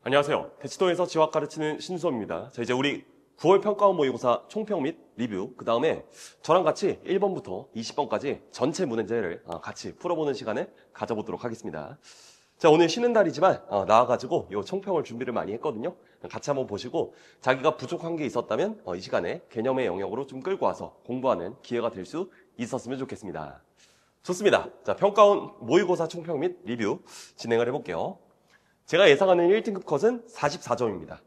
안녕하세요. 대치도에서 지화학 가르치는 신수업입니다. 자, 이제 우리 9월 평가원 모의고사 총평 및 리뷰, 그 다음에 저랑 같이 1번부터 20번까지 전체 문제를 같이 풀어보는 시간을 가져보도록 하겠습니다. 자, 오늘 쉬는 날이지만 나와가지고 이 총평을 준비를 많이 했거든요. 같이 한번 보시고 자기가 부족한 게 있었다면 이 시간에 개념의 영역으로 좀 끌고 와서 공부하는 기회가 될 수 있었으면 좋겠습니다. 좋습니다. 자, 평가원 모의고사 총평 및 리뷰 진행을 해볼게요. 제가 예상하는 1등급 컷은 44점입니다.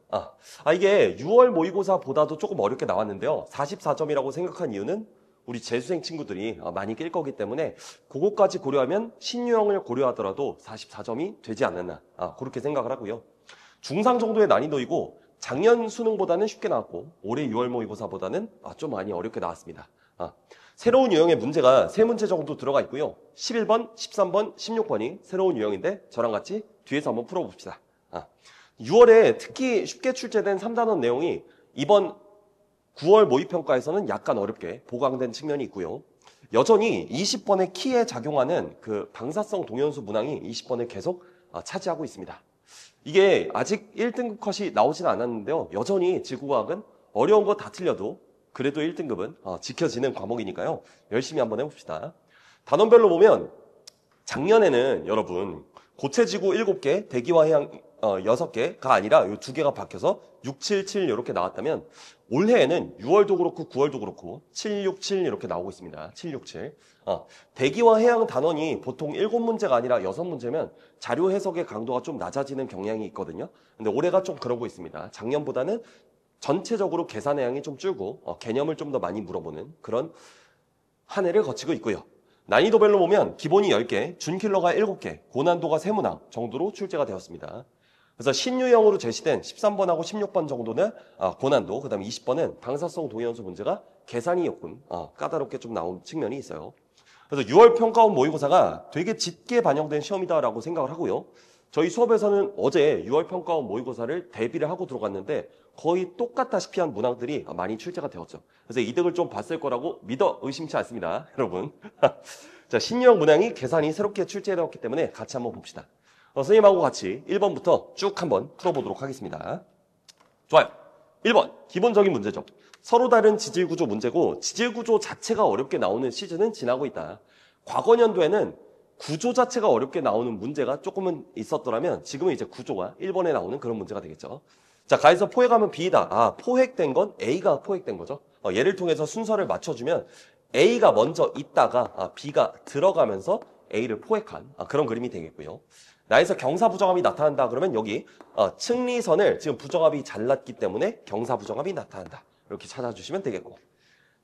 이게 6월 모의고사보다도 조금 어렵게 나왔는데요. 44점이라고 생각한 이유는 우리 재수생 친구들이 많이 낄 거기 때문에 그것까지 고려하면 신유형을 고려하더라도 44점이 되지 않았나 그렇게 생각을 하고요. 중상 정도의 난이도이고 작년 수능보다는 쉽게 나왔고 올해 6월 모의고사보다는 좀 많이 어렵게 나왔습니다. 새로운 유형의 문제가 3문제 정도 들어가 있고요. 11번, 13번, 16번이 새로운 유형인데 저랑 같이 뒤에서 한번 풀어봅시다. 6월에 특히 쉽게 출제된 3단원 내용이 이번 9월 모의평가에서는 약간 어렵게 보강된 측면이 있고요. 여전히 20번의 키에 작용하는 그 방사성 동연수 문항이 20번을 계속 차지하고 있습니다. 이게 아직 1등급 컷이 나오진 않았는데요. 여전히 지구과학은 어려운 거 다 틀려도 그래도 1등급은 지켜지는 과목이니까요. 열심히 한번 해봅시다. 단원별로 보면 작년에는 여러분 고체지구 7개, 대기와 해양 6개가 아니라 이 2개가 바뀌어서 6, 7, 7 이렇게 나왔다면 올해에는 6월도 그렇고 9월도 그렇고 7, 6, 7 이렇게 나오고 있습니다. 7, 6, 7. 대기와 해양 단원이 보통 7문제가 아니라 6문제면 자료 해석의 강도가 좀 낮아지는 경향이 있거든요. 근데 올해가 좀 그러고 있습니다. 작년보다는 전체적으로 계산의 양이 좀 줄고 개념을 좀 더 많이 물어보는 그런 한 해를 거치고 있고요. 난이도별로 보면 기본이 10개, 준킬러가 7개, 고난도가 3문항 정도로 출제가 되었습니다. 그래서 신유형으로 제시된 13번하고 16번 정도는 고난도, 그 다음에 20번은 방사성 동연수 문제가 계산이 조금 까다롭게 좀 나온 측면이 있어요. 그래서 6월 평가원 모의고사가 되게 짙게 반영된 시험이다라고 생각을 하고요. 저희 수업에서는 어제 6월 평가원 모의고사를 대비를 하고 들어갔는데 거의 똑같다시피 한 문항들이 많이 출제가 되었죠. 그래서 이득을 좀 봤을 거라고 믿어 의심치 않습니다. 여러분. 자, 신유형 문항이 계산이 새롭게 출제되었기 때문에 같이 한번 봅시다. 선생님하고 같이 1번부터 쭉 한번 풀어보도록 하겠습니다. 좋아요. 1번, 기본적인 문제죠. 서로 다른 지질구조 문제고 지질구조 자체가 어렵게 나오는 시즌은 지나고 있다. 과거 년도에는 구조 자체가 어렵게 나오는 문제가 조금은 있었더라면 지금은 이제 구조가 1번에 나오는 그런 문제가 되겠죠. 자, 가에서 포획하면 B다. 포획된 건 A가 포획된 거죠. 얘를 통해서 순서를 맞춰주면 A가 먼저 있다가 B가 들어가면서 A를 포획한 그런 그림이 되겠고요. 나에서 경사부정합이 나타난다 그러면 여기 층리선을 지금 부정합이 잘랐기 때문에 경사부정합이 나타난다. 이렇게 찾아주시면 되겠고.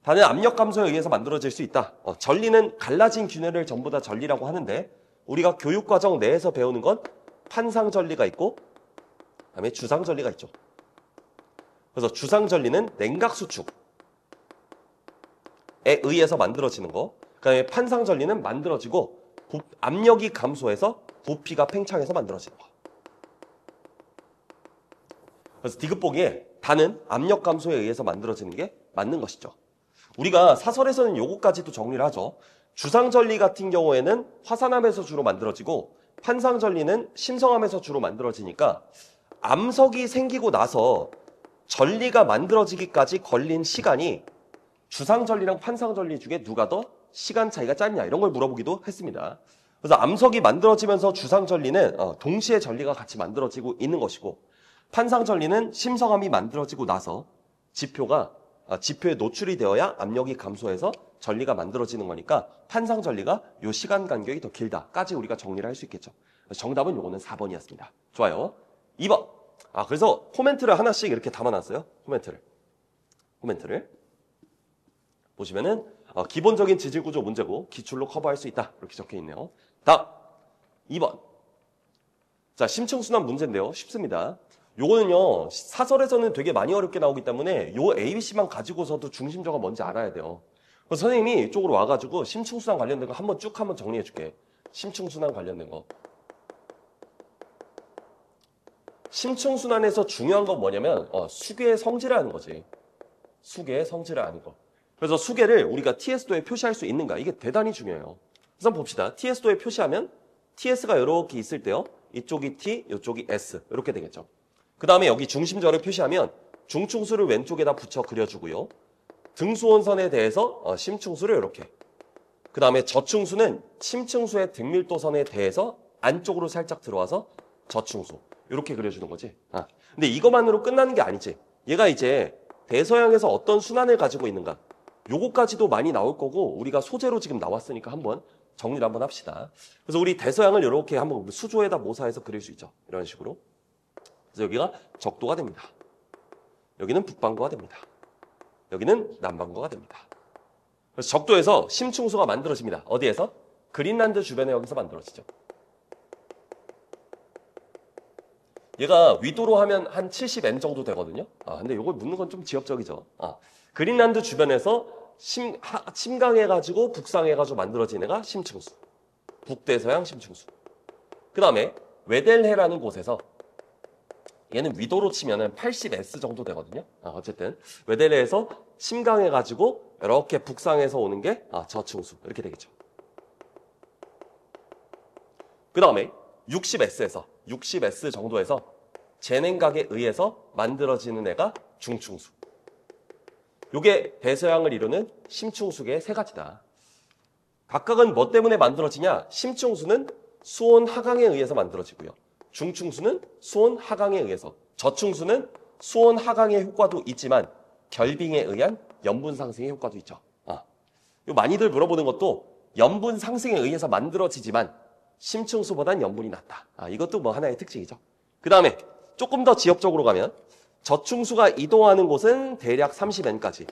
다는 압력 감소에 의해서 만들어질 수 있다. 전리는 갈라진 균열을 전부 다 전리라고 하는데 우리가 교육과정 내에서 배우는 건 판상전리가 있고 그다음에 주상전리가 있죠. 그래서 주상전리는 냉각수축에 의해서 만들어지는 거. 그다음에 판상전리는 만들어지고 압력이 감소해서 부피가 팽창해서 만들어지는 거. 그래서 디귿보기에 다는 압력 감소에 의해서 만들어지는 게 맞는 것이죠. 우리가 사설에서는 요거까지도 정리를 하죠. 주상전리 같은 경우에는 화산암에서 주로 만들어지고 판상전리는 심성암에서 주로 만들어지니까 암석이 생기고 나서 전리가 만들어지기까지 걸린 시간이 주상전리랑 판상전리 중에 누가 더 시간 차이가 짧냐 이런 걸 물어보기도 했습니다. 그래서 암석이 만들어지면서 주상전리는 동시에 전리가 같이 만들어지고 있는 것이고 판상전리는 심성암이 만들어지고 나서 지표에 노출이 되어야 압력이 감소해서 전리가 만들어지는 거니까 판상전리가 요 시간 간격이 더 길다까지 우리가 정리를 할 수 있겠죠. 정답은 요거는 4번이었습니다. 좋아요. 2번. 그래서 코멘트를 하나씩 이렇게 담아놨어요. 코멘트를. 보시면은 기본적인 지질구조 문제고 기출로 커버할 수 있다. 이렇게 적혀 있네요. 다음 2번. 자, 심층순환 문제인데요. 쉽습니다. 요거는요, 사설에서는 되게 많이 어렵게 나오기 때문에 요 ABC만 가지고서도 중심조가 뭔지 알아야 돼요. 그래서 선생님이 이쪽으로 와가지고 심층순환 관련된 거 한번 정리해 줄게. 심층순환 관련된 거. 심층순환에서 중요한 건 뭐냐면 수계의 성질을 아는 거지. 수계의 성질을 아는 거. 그래서 수계를 우리가 TS도에 표시할 수 있는가? 이게 대단히 중요해요. 그래서 한번 봅시다. TS도에 표시하면 TS가 이렇게 있을 때요. 이쪽이 T, 이쪽이 S 이렇게 되겠죠. 그 다음에 여기 중심절을 표시하면 중충수를 왼쪽에다 붙여 그려주고요. 등수원선에 대해서 심충수를 이렇게. 그 다음에 저충수는 심충수의 등밀도선에 대해서 안쪽으로 살짝 들어와서 저충수. 이렇게 그려주는 거지. 근데 이것만으로 끝나는 게 아니지. 얘가 이제 대서양에서 어떤 순환을 가지고 있는가. 요거까지도 많이 나올 거고 우리가 소재로 지금 나왔으니까 한번 정리를 한번 합시다. 그래서 우리 대서양을 이렇게 한번 수조에다 모사해서 그릴 수 있죠. 이런 식으로. 그래서 여기가 적도가 됩니다. 여기는 북반구가 됩니다. 여기는 남반구가 됩니다. 그래서 적도에서 심충수가 만들어집니다. 어디에서? 그린란드 주변에 여기서 만들어지죠. 얘가 위도로 하면 한 70N 정도 되거든요. 근데 이걸 묻는 건 좀 지엽적이죠. 그린란드 주변에서 침강해가지고 북상해가지고 만들어진 애가 심충수. 북대서양 심충수. 그 다음에 웨델해라는 곳에서 얘는 위도로 치면은 80S 정도 되거든요. 어쨌든 웨델해에서 침강해가지고 이렇게 북상해서 오는 게 저충수. 이렇게 되겠죠. 그 다음에 60S 정도에서 제냉각에 의해서 만들어지는 애가 중충수. 요게 대서양을 이루는 심충수의 세 가지다. 각각은 뭐 때문에 만들어지냐? 심충수는 수온 하강에 의해서 만들어지고요. 중충수는 수온 하강에 의해서, 저충수는 수온 하강의 효과도 있지만 결빙에 의한 염분 상승의 효과도 있죠. 요 많이들 물어보는 것도 염분 상승에 의해서 만들어지지만 심충수보단 염분이 낮다. 이것도 뭐 하나의 특징이죠. 그 다음에 조금 더 지역적으로 가면 저충수가 이동하는 곳은 대략 30N까지,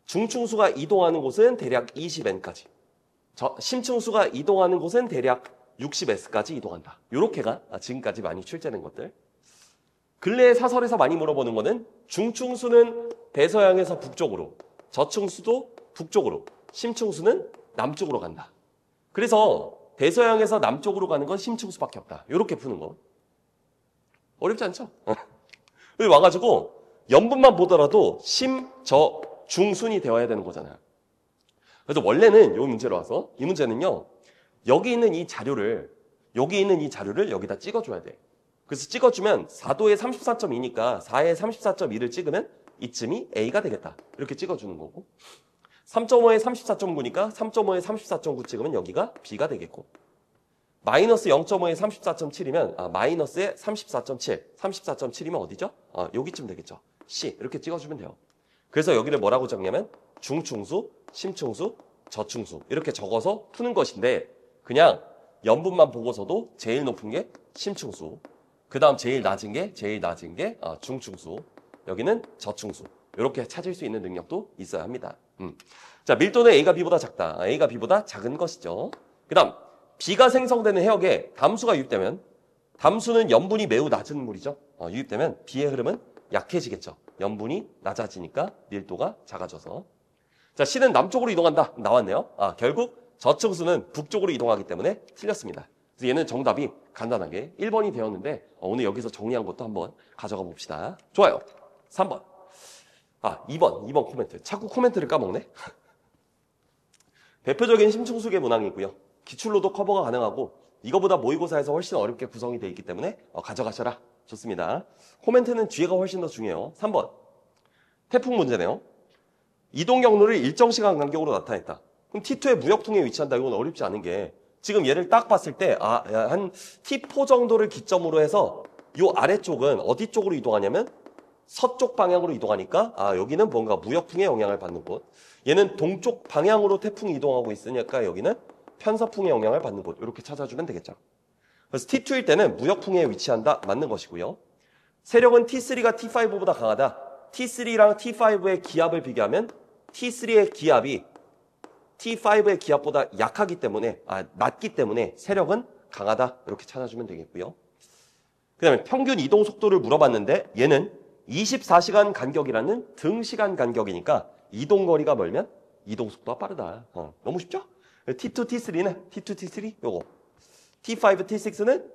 중충수가 이동하는 곳은 대략 20N까지, 심충수가 이동하는 곳은 대략 60S까지 이동한다. 요렇게가 지금까지 많이 출제된 것들. 근래의 사설에서 많이 물어보는 거는 중충수는 대서양에서 북쪽으로, 저충수도 북쪽으로, 심충수는 남쪽으로 간다. 그래서 대서양에서 남쪽으로 가는 건 심충수밖에 없다. 요렇게 푸는 거. 어렵지 않죠? 여기 와가지고 염분만 보더라도 심, 저, 중순이 되어야 되는 거잖아요. 그래서 원래는 이 문제로 와서 이 문제는요. 여기 있는 이 자료를 여기다 찍어줘야 돼. 그래서 찍어주면 4도에 34.2니까 4에 34.2를 찍으면 이쯤이 A가 되겠다. 이렇게 찍어주는 거고 3.5에 34.9니까 3.5에 34.9 찍으면 여기가 B가 되겠고 마이너스 0.5에 34.7이면 마이너스에 34.7, 34.7이면 어디죠? 여기쯤 되겠죠. C 이렇게 찍어주면 돼요. 그래서 여기를 뭐라고 적냐면 중충수, 심충수, 저충수 이렇게 적어서 푸는 것인데 그냥 염분만 보고서도 제일 높은 게 심충수, 그 다음 제일 낮은 게 중충수, 여기는 저충수 이렇게 찾을 수 있는 능력도 있어야 합니다. 자, 밀도는 A가 B보다 작다. A가 B보다 작은 것이죠. 그 다음 B가 생성되는 해역에 담수가 유입되면 담수는 염분이 매우 낮은 물이죠. 유입되면 B의 흐름은 약해지겠죠. 염분이 낮아지니까 밀도가 작아져서. 자, C는 남쪽으로 이동한다. 나왔네요. 결국 저층수는 북쪽으로 이동하기 때문에 틀렸습니다. 그래서 얘는 정답이 간단하게 1번이 되었는데 오늘 여기서 정리한 것도 한번 가져가 봅시다. 좋아요. 3번. 2번 코멘트. 자꾸 코멘트를 까먹네. 대표적인 심층수계 문항이고요. 기출로도 커버가 가능하고 이거보다 모의고사에서 훨씬 어렵게 구성이 되어 있기 때문에 가져가셔라. 좋습니다. 코멘트는 뒤에가 훨씬 더 중요해요. 3번. 태풍 문제네요. 이동 경로를 일정 시간 간격으로 나타냈다. 그럼 T2의 무역통에 위치한다. 이건 어렵지 않은 게 지금 얘를 딱 봤을 때 한 T4 정도를 기점으로 해서 이 아래쪽은 어디 쪽으로 이동하냐면 서쪽 방향으로 이동하니까 여기는 뭔가 무역풍의 영향을 받는 곳. 얘는 동쪽 방향으로 태풍이 이동하고 있으니까 여기는 편서풍의 영향을 받는 곳. 이렇게 찾아주면 되겠죠. 그래서 T2일 때는 무역풍에 위치한다. 맞는 것이고요. 세력은 T3가 T5보다 강하다. T3랑 T5의 기압을 비교하면 T3의 기압이 T5의 기압보다 약하기 때문에 낮기 때문에 세력은 강하다. 이렇게 찾아주면 되겠고요. 그 다음에 평균 이동 속도를 물어봤는데 얘는 24시간 간격이라는 등시간 간격이니까 이동 거리가 멀면 이동 속도가 빠르다. 너무 쉽죠? T2, T3는 T2, T3 요거. T5, T6는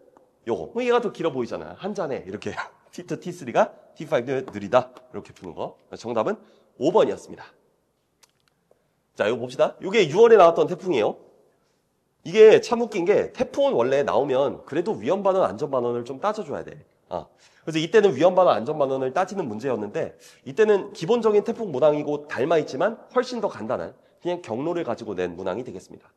요거. 얘가 더 길어 보이잖아. 한 잔에 이렇게 T2, T3가 T5는 느리다. 이렇게 푸는 거. 정답은 5번이었습니다. 자, 이거 봅시다. 이게 6월에 나왔던 태풍이에요. 이게 참 웃긴 게 태풍은 원래 나오면 그래도 위험반원, 안전반원을 좀 따져줘야 돼. 그래서 이때는 위험반원, 안전반원을 따지는 문제였는데 이때는 기본적인 태풍 문항이고 닮아있지만 훨씬 더 간단한 그냥 경로를 가지고 낸 문항이 되겠습니다.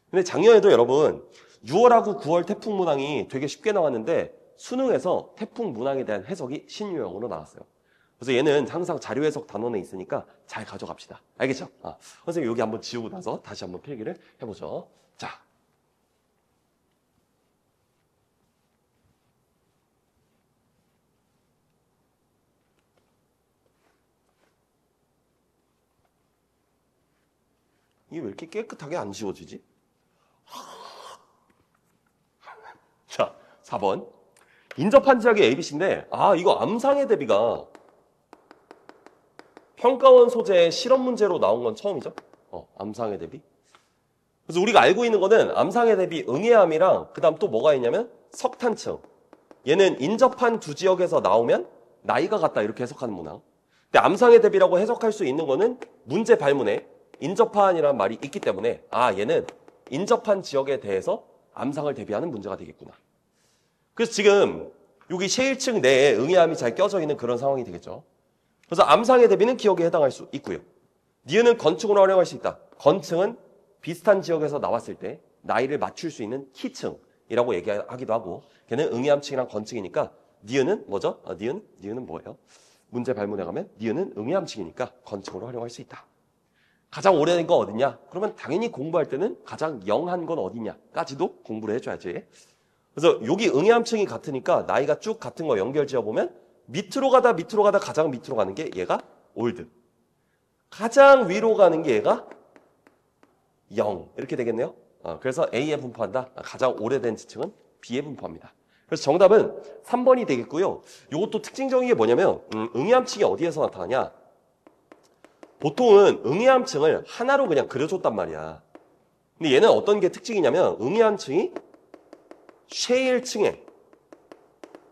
근데 작년에도 여러분 6월하고 9월 태풍 문항이 되게 쉽게 나왔는데 수능에서 태풍 문항에 대한 해석이 신유형으로 나왔어요. 그래서 얘는 항상 자료 해석 단원에 있으니까 잘 가져갑시다. 알겠죠? 선생님 여기 한번 지우고 나서 다시 한번 필기를 해보죠. 자. 이게 왜 이렇게 깨끗하게 안 지워지지? 자, 4번. 인접한 지역이 ABC인데, 이거 암상의 대비가 평가원 소재의 실험 문제로 나온 건 처음이죠? 암상의 대비. 그래서 우리가 알고 있는 거는 암상의 대비 응해암이랑 그 다음 또 뭐가 있냐면 석탄층. 얘는 인접한 두 지역에서 나오면 나이가 같다 이렇게 해석하는 문항. 근데 암상의 대비라고 해석할 수 있는 거는 문제 발문에 인접한이라는 말이 있기 때문에 얘는 인접한 지역에 대해서 암상을 대비하는 문제가 되겠구나. 그래서 지금 여기 셰일층 내에 응해암이 잘 껴져 있는 그런 상황이 되겠죠. 그래서 암상의 대비는 기억에 해당할 수 있고요. 니은은 건층으로 활용할 수 있다. 건층은 비슷한 지역에서 나왔을 때 나이를 맞출 수 있는 키층이라고 얘기하기도 하고 걔는 응해암층이랑 건층이니까 니은은 뭐죠? 니은은 뭐예요? 문제 발문에 가면 니은은 응해암층이니까 건층으로 활용할 수 있다. 가장 오래된 건 어디냐? 그러면 당연히 공부할 때는 가장 영한 건 어디냐까지도 공부를 해줘야지. 그래서 여기 응해암층이 같으니까 나이가 쭉 같은 거 연결 지어보면 밑으로 가다 가장 밑으로 가는 게 얘가 올드. 가장 위로 가는 게 얘가 영. 이렇게 되겠네요. 그래서 A에 분포한다. 가장 오래된 지층은 B에 분포합니다. 그래서 정답은 3번이 되겠고요. 이것도 특징적인 게 뭐냐면 응해암층이 어디에서 나타나냐? 보통은 응해암층을 하나로 그냥 그려줬단 말이야. 근데 얘는 어떤 게 특징이냐면 응해암층이 셰일층에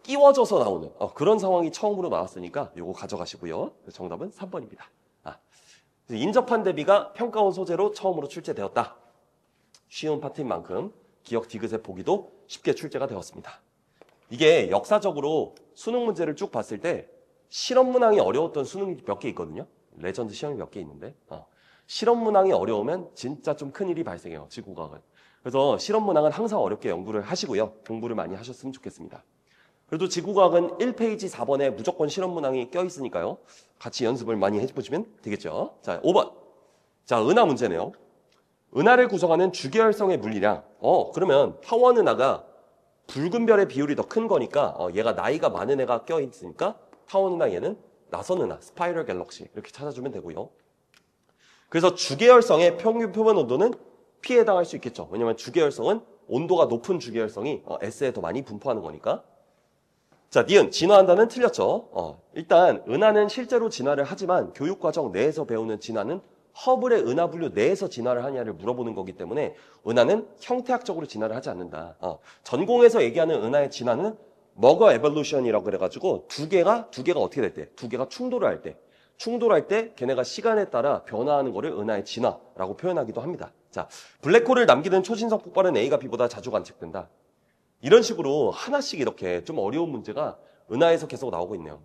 끼워져서 나오는 그런 상황이 처음으로 나왔으니까 이거 가져가시고요. 정답은 3번입니다. 인접한 대비가 평가원 소재로 처음으로 출제되었다. 쉬운 파트인 만큼 기억 디귿의 보기도 쉽게 출제가 되었습니다. 이게 역사적으로 수능 문제를 쭉 봤을 때 실험 문항이 어려웠던 수능이 몇 개 있거든요. 레전드 시험이 몇 개 있는데 실험 문항이 어려우면 진짜 좀 큰일이 발생해요. 지구과학은. 그래서 실험 문항은 항상 어렵게 연구를 하시고요. 공부를 많이 하셨으면 좋겠습니다. 그래도 지구과학은 1페이지 4번에 무조건 실험 문항이 껴있으니까요. 같이 연습을 많이 해보시면 되겠죠. 자, 5번. 자, 은하 문제네요. 은하를 구성하는 주계열성의 물리량. 그러면 타원 은하가 붉은 별의 비율이 더 큰 거니까 얘가 나이가 많은 애가 껴있으니까 타원 은하 얘는 나선 은하, 스파이럴 갤럭시 이렇게 찾아주면 되고요. 그래서 주계열성의 평균 표면 온도는 P에 해당할 수 있겠죠. 왜냐하면 주계열성은 온도가 높은 주계열성이 S에 더 많이 분포하는 거니까. 자, 니은 진화한다는 틀렸죠. 일단 은하는 실제로 진화를 하지만 교육과정 내에서 배우는 진화는 허블의 은하 분류 내에서 진화를 하냐를 물어보는 거기 때문에 은하는 형태학적으로 진화를 하지 않는다. 전공에서 얘기하는 은하의 진화는 머거 에볼루션이라고 그래가지고 두 개가 어떻게 될 때? 두 개가 충돌할 때 걔네가 시간에 따라 변화하는 거를 은하의 진화라고 표현하기도 합니다. 자, 블랙홀을 남기는 초신성 폭발은 A가 B보다 자주 관측된다. 이런 식으로 하나씩 이렇게 좀 어려운 문제가 은하에서 계속 나오고 있네요.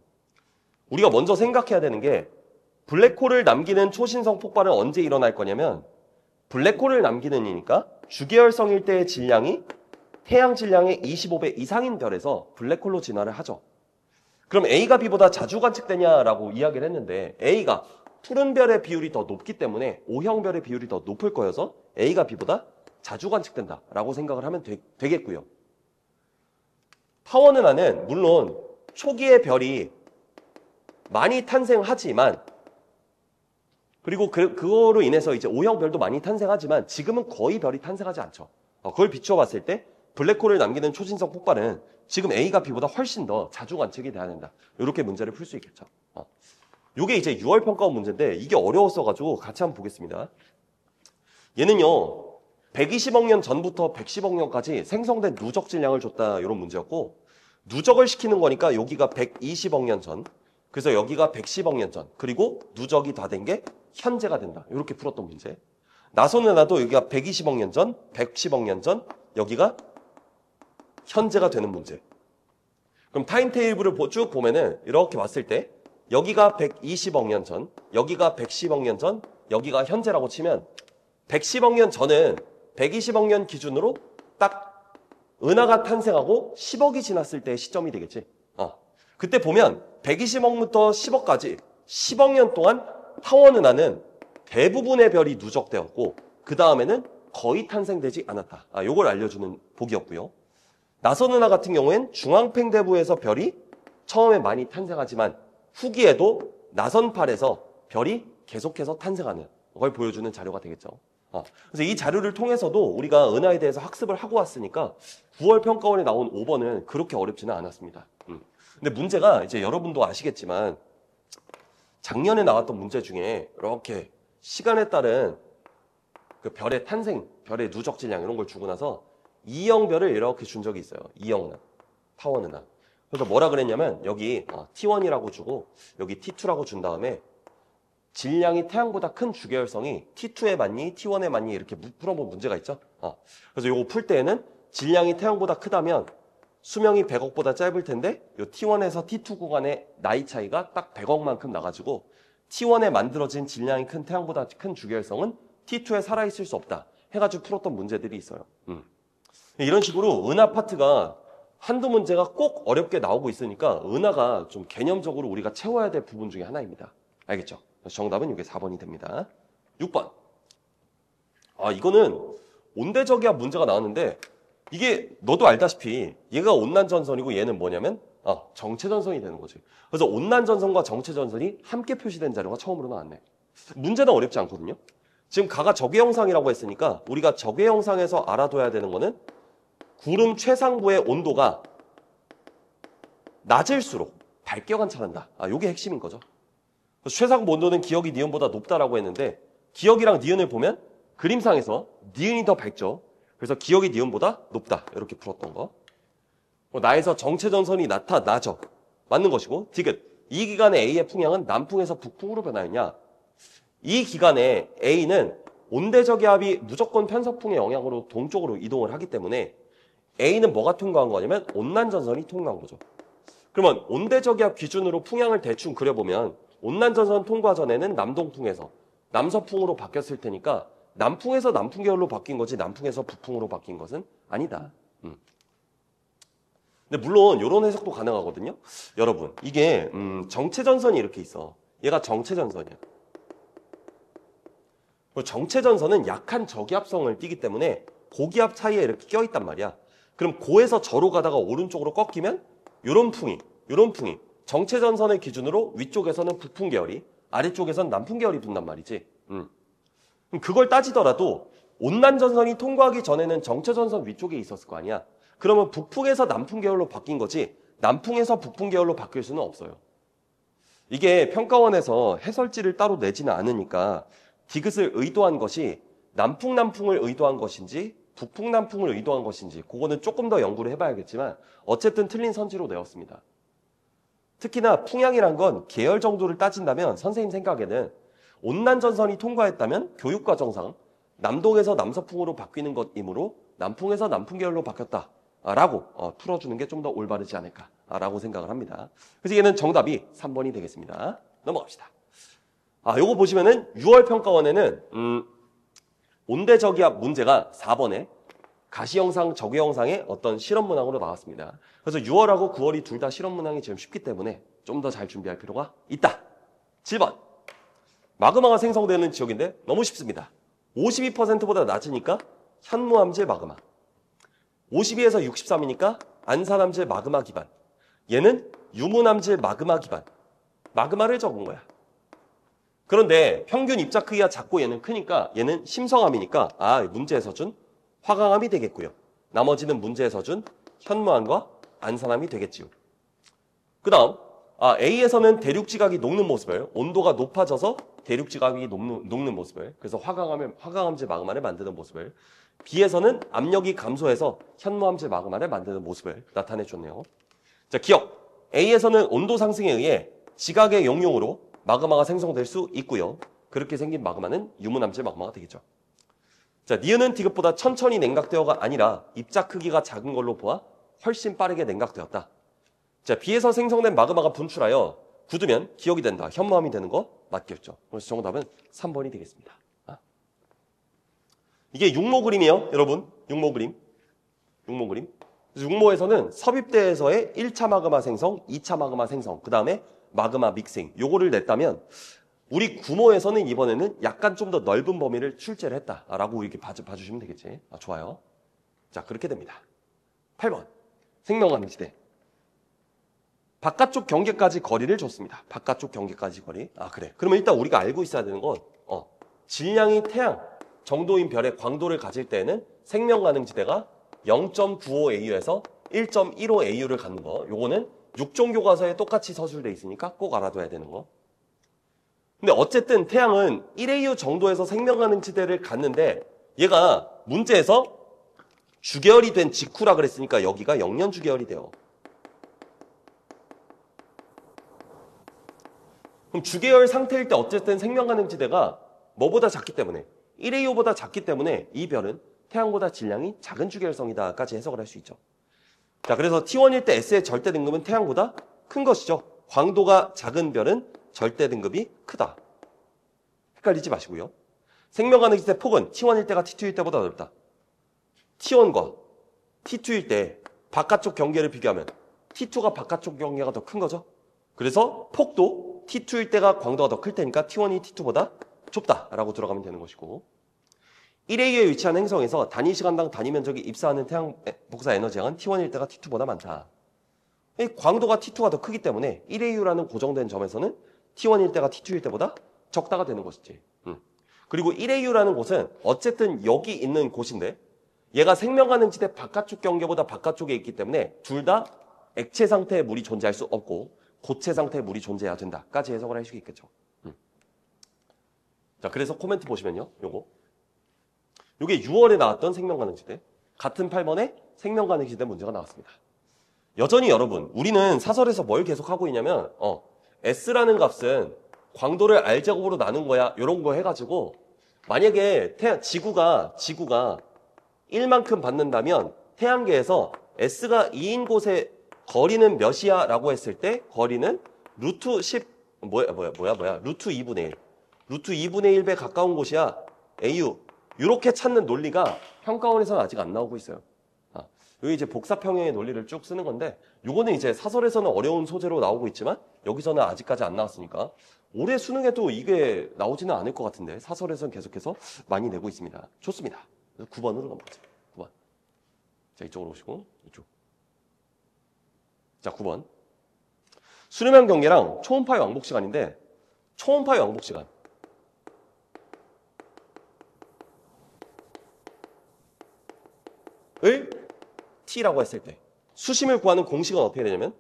우리가 먼저 생각해야 되는 게 블랙홀을 남기는 초신성 폭발은 언제 일어날 거냐면 블랙홀을 남기는 이니까 주계열성일 때의 질량이 태양 질량의 25배 이상인 별에서 블랙홀로 진화를 하죠. 그럼 A가 B보다 자주 관측되냐라고 이야기를 했는데 A가 푸른 별의 비율이 더 높기 때문에 O형 별의 비율이 더 높을 거여서 A가 B보다 자주 관측된다라고 생각을 하면 되겠고요. 타원 은하는 물론 초기의 별이 많이 탄생하지만 그리고 그거로 인해서 이제 O형 별도 많이 탄생하지만 지금은 거의 별이 탄생하지 않죠. 그걸 비추어 봤을 때 블랙홀을 남기는 초신성 폭발은 지금 A가 B보다 훨씬 더 자주 관측이 돼야 된다. 이렇게 문제를 풀 수 있겠죠. 이게 이제 6월 평가원 문제인데 이게 어려웠어가지고 같이 한번 보겠습니다. 얘는요. 120억 년 전부터 110억 년까지 생성된 누적 질량을 줬다 이런 문제였고 누적을 시키는 거니까 여기가 120억 년 전 그래서 여기가 110억 년 전 그리고 누적이 다 된 게 현재가 된다. 이렇게 풀었던 문제. 나선 은하도 여기가 120억 년 전, 110억 년 전 여기가 현재가 되는 문제. 그럼 타임테이블을 쭉 보면은 이렇게 왔을 때 여기가 120억 년 전, 여기가 110억 년 전, 여기가 현재라고 치면 110억 년 전은 120억 년 기준으로 딱 은하가 탄생하고 10억이 지났을 때의 시점이 되겠지. 그때 보면 120억부터 10억까지 10억 년 동안 타원 은하는 대부분의 별이 누적되었고 그 다음에는 거의 탄생되지 않았다. 요걸 알려주는 복이었고요. 나선 은하 같은 경우엔 중앙팽대부에서 별이 처음에 많이 탄생하지만 후기에도 나선팔에서 별이 계속해서 탄생하는 걸 보여주는 자료가 되겠죠. 그래서 이 자료를 통해서도 우리가 은하에 대해서 학습을 하고 왔으니까 9월 평가원에 나온 5번은 그렇게 어렵지는 않았습니다. 근데 문제가 이제 여러분도 아시겠지만 작년에 나왔던 문제 중에 이렇게 시간에 따른 그 별의 탄생, 별의 누적 질량 이런 걸 주고 나서 E형별을 이렇게 준 적이 있어요. E형은, 타원은하. 그래서 뭐라 그랬냐면 여기 T1이라고 주고 여기 T2라고 준 다음에 질량이 태양보다 큰 주계열성이 T2에 맞니, T1에 맞니 이렇게 풀어본 문제가 있죠. 그래서 이거 풀 때에는 질량이 태양보다 크다면 수명이 100억보다 짧을 텐데 이 T1에서 T2 구간의 나이 차이가 딱 100억만큼 나가지고 T1에 만들어진 질량이 큰 태양보다 큰 주계열성은 T2에 살아있을 수 없다 해가지고 풀었던 문제들이 있어요. 이런 식으로 은하 파트가 한두 문제가 꼭 어렵게 나오고 있으니까 은하가 좀 개념적으로 우리가 채워야 될 부분 중에 하나입니다. 알겠죠? 정답은 이게 4번이 됩니다. 6번. 이거는 온대저기압 문제가 나왔는데 이게 너도 알다시피 얘가 온난전선이고 얘는 뭐냐면 정체전선이 되는 거지. 그래서 온난전선과 정체전선이 함께 표시된 자료가 처음으로 나왔네. 문제는 어렵지 않거든요. 지금 가가 적외형상이라고 했으니까 우리가 적외형상에서 알아둬야 되는 거는 구름 최상부의 온도가 낮을수록 밝게 관찰한다. 요게 핵심인 거죠. 최상부 온도는 기역이 니은보다 높다라고 했는데 기역이랑 니은을 보면 그림상에서 니은이 더 밝죠. 그래서 기역이 니은보다 높다. 이렇게 풀었던 거. 나에서 정체전선이 나타나죠. 맞는 것이고 디귿. 이 기간의 A의 풍향은 남풍에서 북풍으로 변하였냐. 이 기간에 A는 온대저기압이 무조건 편서풍의 영향으로 동쪽으로 이동을 하기 때문에 A는 뭐가 통과한 거냐면 온난전선이 통과한 거죠. 그러면 온대저기압 기준으로 풍향을 대충 그려보면 온난전선 통과 전에는 남동풍에서 남서풍으로 바뀌었을 테니까 남풍에서 남풍계열로 바뀐 거지 남풍에서 북풍으로 바뀐 것은 아니다. 근데 물론 이런 해석도 가능하거든요. 여러분 이게 정체전선이 이렇게 있어. 얘가 정체전선이야. 정체전선은 약한 저기압성을 띠기 때문에 고기압 차이에 이렇게 껴있단 말이야. 그럼 고에서 저로 가다가 오른쪽으로 꺾이면 요런 풍이 정체전선의 기준으로 위쪽에서는 북풍 계열이 아래쪽에서는 남풍 계열이 분단 말이지. 그럼 그걸 따지더라도 온난전선이 통과하기 전에는 정체전선 위쪽에 있었을 거 아니야. 그러면 북풍에서 남풍 계열로 바뀐 거지 남풍에서 북풍 계열로 바뀔 수는 없어요. 이게 평가원에서 해설지를 따로 내지는 않으니까 디귿을 의도한 것이 남풍을 의도한 것인지 북풍남풍을 의도한 것인지 그거는 조금 더 연구를 해봐야겠지만 어쨌든 틀린 선지로 내었습니다. 특히나 풍향이란 건 계열 정도를 따진다면 선생님 생각에는 온난전선이 통과했다면 교육과정상 남동에서 남서풍으로 바뀌는 것이므로 남풍에서 남풍 계열로 바뀌었다라고 풀어주는 게 좀 더 올바르지 않을까라고 생각을 합니다. 그래서 얘는 정답이 3번이 되겠습니다. 넘어갑시다. 요거 보시면은 6월 평가원에는 온대저기압 문제가 4번에 가시영상, 적외영상의 어떤 실험 문항으로 나왔습니다. 그래서 6월하고 9월이 둘 다 실험 문항이 지금 쉽기 때문에 좀 더 잘 준비할 필요가 있다. 7번. 마그마가 생성되는 지역인데 너무 쉽습니다. 52%보다 낮으니까 현무암질 마그마. 52에서 63이니까 안산암질 마그마 기반. 얘는 유문암질 마그마 기반. 마그마를 적은 거야. 그런데 평균 입자 크기가 작고 얘는 크니까 얘는 심성암이니까 문제에서 준 화강암이 되겠고요. 나머지는 문제에서 준 현무암과 안산암이 되겠지요. 그 다음 A에서는 대륙지각이 녹는 모습을 온도가 높아져서 대륙지각이 녹는 모습을 그래서 화강암질 마그마를 만드는 모습을 B에서는 압력이 감소해서 현무암질 마그마를 만드는 모습을 나타내줬네요. 자, 기억. A에서는 온도 상승에 의해 지각의 용융으로 마그마가 생성될 수 있고요. 그렇게 생긴 마그마는 유문암질 마그마가 되겠죠. 자, 니은은 디귿보다 천천히 냉각되어가 아니라 입자 크기가 작은 걸로 보아 훨씬 빠르게 냉각되었다. 자, 비에서 생성된 마그마가 분출하여 굳으면 기억이 된다. 현무암이 되는 거 맞겠죠. 그래서 정답은 3번이 되겠습니다. 이게 육모 그림이에요, 여러분. 육모 그림. 육모 그림. 육모에서는 섭입대에서의 1차 마그마 생성, 2차 마그마 생성, 그 다음에 마그마 믹싱. 요거를 냈다면 우리 구모에서는 이번에는 약간 좀 더 넓은 범위를 출제를 했다라고 이렇게 봐주시면 되겠지. 좋아요. 자, 그렇게 됩니다. 8번. 생명가능지대. 바깥쪽 경계까지 거리를 줬습니다. 바깥쪽 경계까지 거리. 그래. 그러면 일단 우리가 알고 있어야 되는 건 질량이 태양 정도인 별의 광도를 가질 때에는 생명가능지대가 0.95AU에서 1.15AU를 갖는 거. 요거는 6종 교과서에 똑같이 서술돼 있으니까 꼭 알아둬야 되는 거. 근데 어쨌든 태양은 1AU 정도에서 생명가능지대를 갖는데 얘가 문제에서 주계열이 된 직후라 그랬으니까 여기가 영년 주계열이 돼요. 그럼 주계열 상태일 때 어쨌든 생명가능지대가 뭐보다 작기 때문에 1AU보다 작기 때문에 이 별은 태양보다 질량이 작은 주계열성이다까지 해석을 할 수 있죠. 자, 그래서 T1일 때 S의 절대 등급은 태양보다 큰 것이죠. 광도가 작은 별은 절대 등급이 크다. 헷갈리지 마시고요. 생명가능지대 폭은 T1일 때가 T2일 때보다 넓다. T1과 T2일 때 바깥쪽 경계를 비교하면 T2가 바깥쪽 경계가 더 큰 거죠. 그래서 폭도 T2일 때가 광도가 더 클 테니까 T1이 T2보다 좁다라고 들어가면 되는 것이고 1AU에 위치한 행성에서 단위 시간당 단위 면적이 입사하는 태양 복사 에너지량은 T1일 때가 T2보다 많다. 광도가 T2가 더 크기 때문에 1AU라는 고정된 점에서는 T1일 때가 T2일 때보다 적다가 되는 것이지. 그리고 1AU라는 곳은 어쨌든 여기 있는 곳인데 얘가 생명가능지대 바깥쪽 경계보다 바깥쪽에 있기 때문에 둘 다 액체 상태의 물이 존재할 수 없고 고체 상태의 물이 존재해야 된다까지 해석을 할 수 있겠죠. 자, 그래서 코멘트 보시면요. 요게 6월에 나왔던 생명가능지대. 같은 8번에 생명가능지대 문제가 나왔습니다. 여전히 여러분, 우리는 사설에서 뭘 계속하고 있냐면 S라는 값은 광도를 R제곱으로 나눈 거야. 이런 거 해가지고 만약에 지구가 1만큼 받는다면 태양계에서 S가 2인 곳의 거리는 몇이야? 라고 했을 때 거리는 루트 10, 루트 2분의 1. 루트 2분의 1배 가까운 곳이야. AU. 이렇게 찾는 논리가 평가원에서는 아직 안 나오고 있어요. 여기 이제 복사평형의 논리를 쭉 쓰는 건데 요거는 이제 사설에서는 어려운 소재로 나오고 있지만 여기서는 아직까지 안 나왔으니까 올해 수능에도 이게 나오지는 않을 것 같은데 사설에서는 계속해서 많이 내고 있습니다. 좋습니다. 9번으로 넘어가죠. 9번. 자, 이쪽으로 오시고 이쪽. 자, 9번. 수렴형 경계랑 초음파의 왕복 시간인데 초음파의 왕복 시간. 을 t라고 했을 때 수심을 구하는 공식은 어떻게 되냐면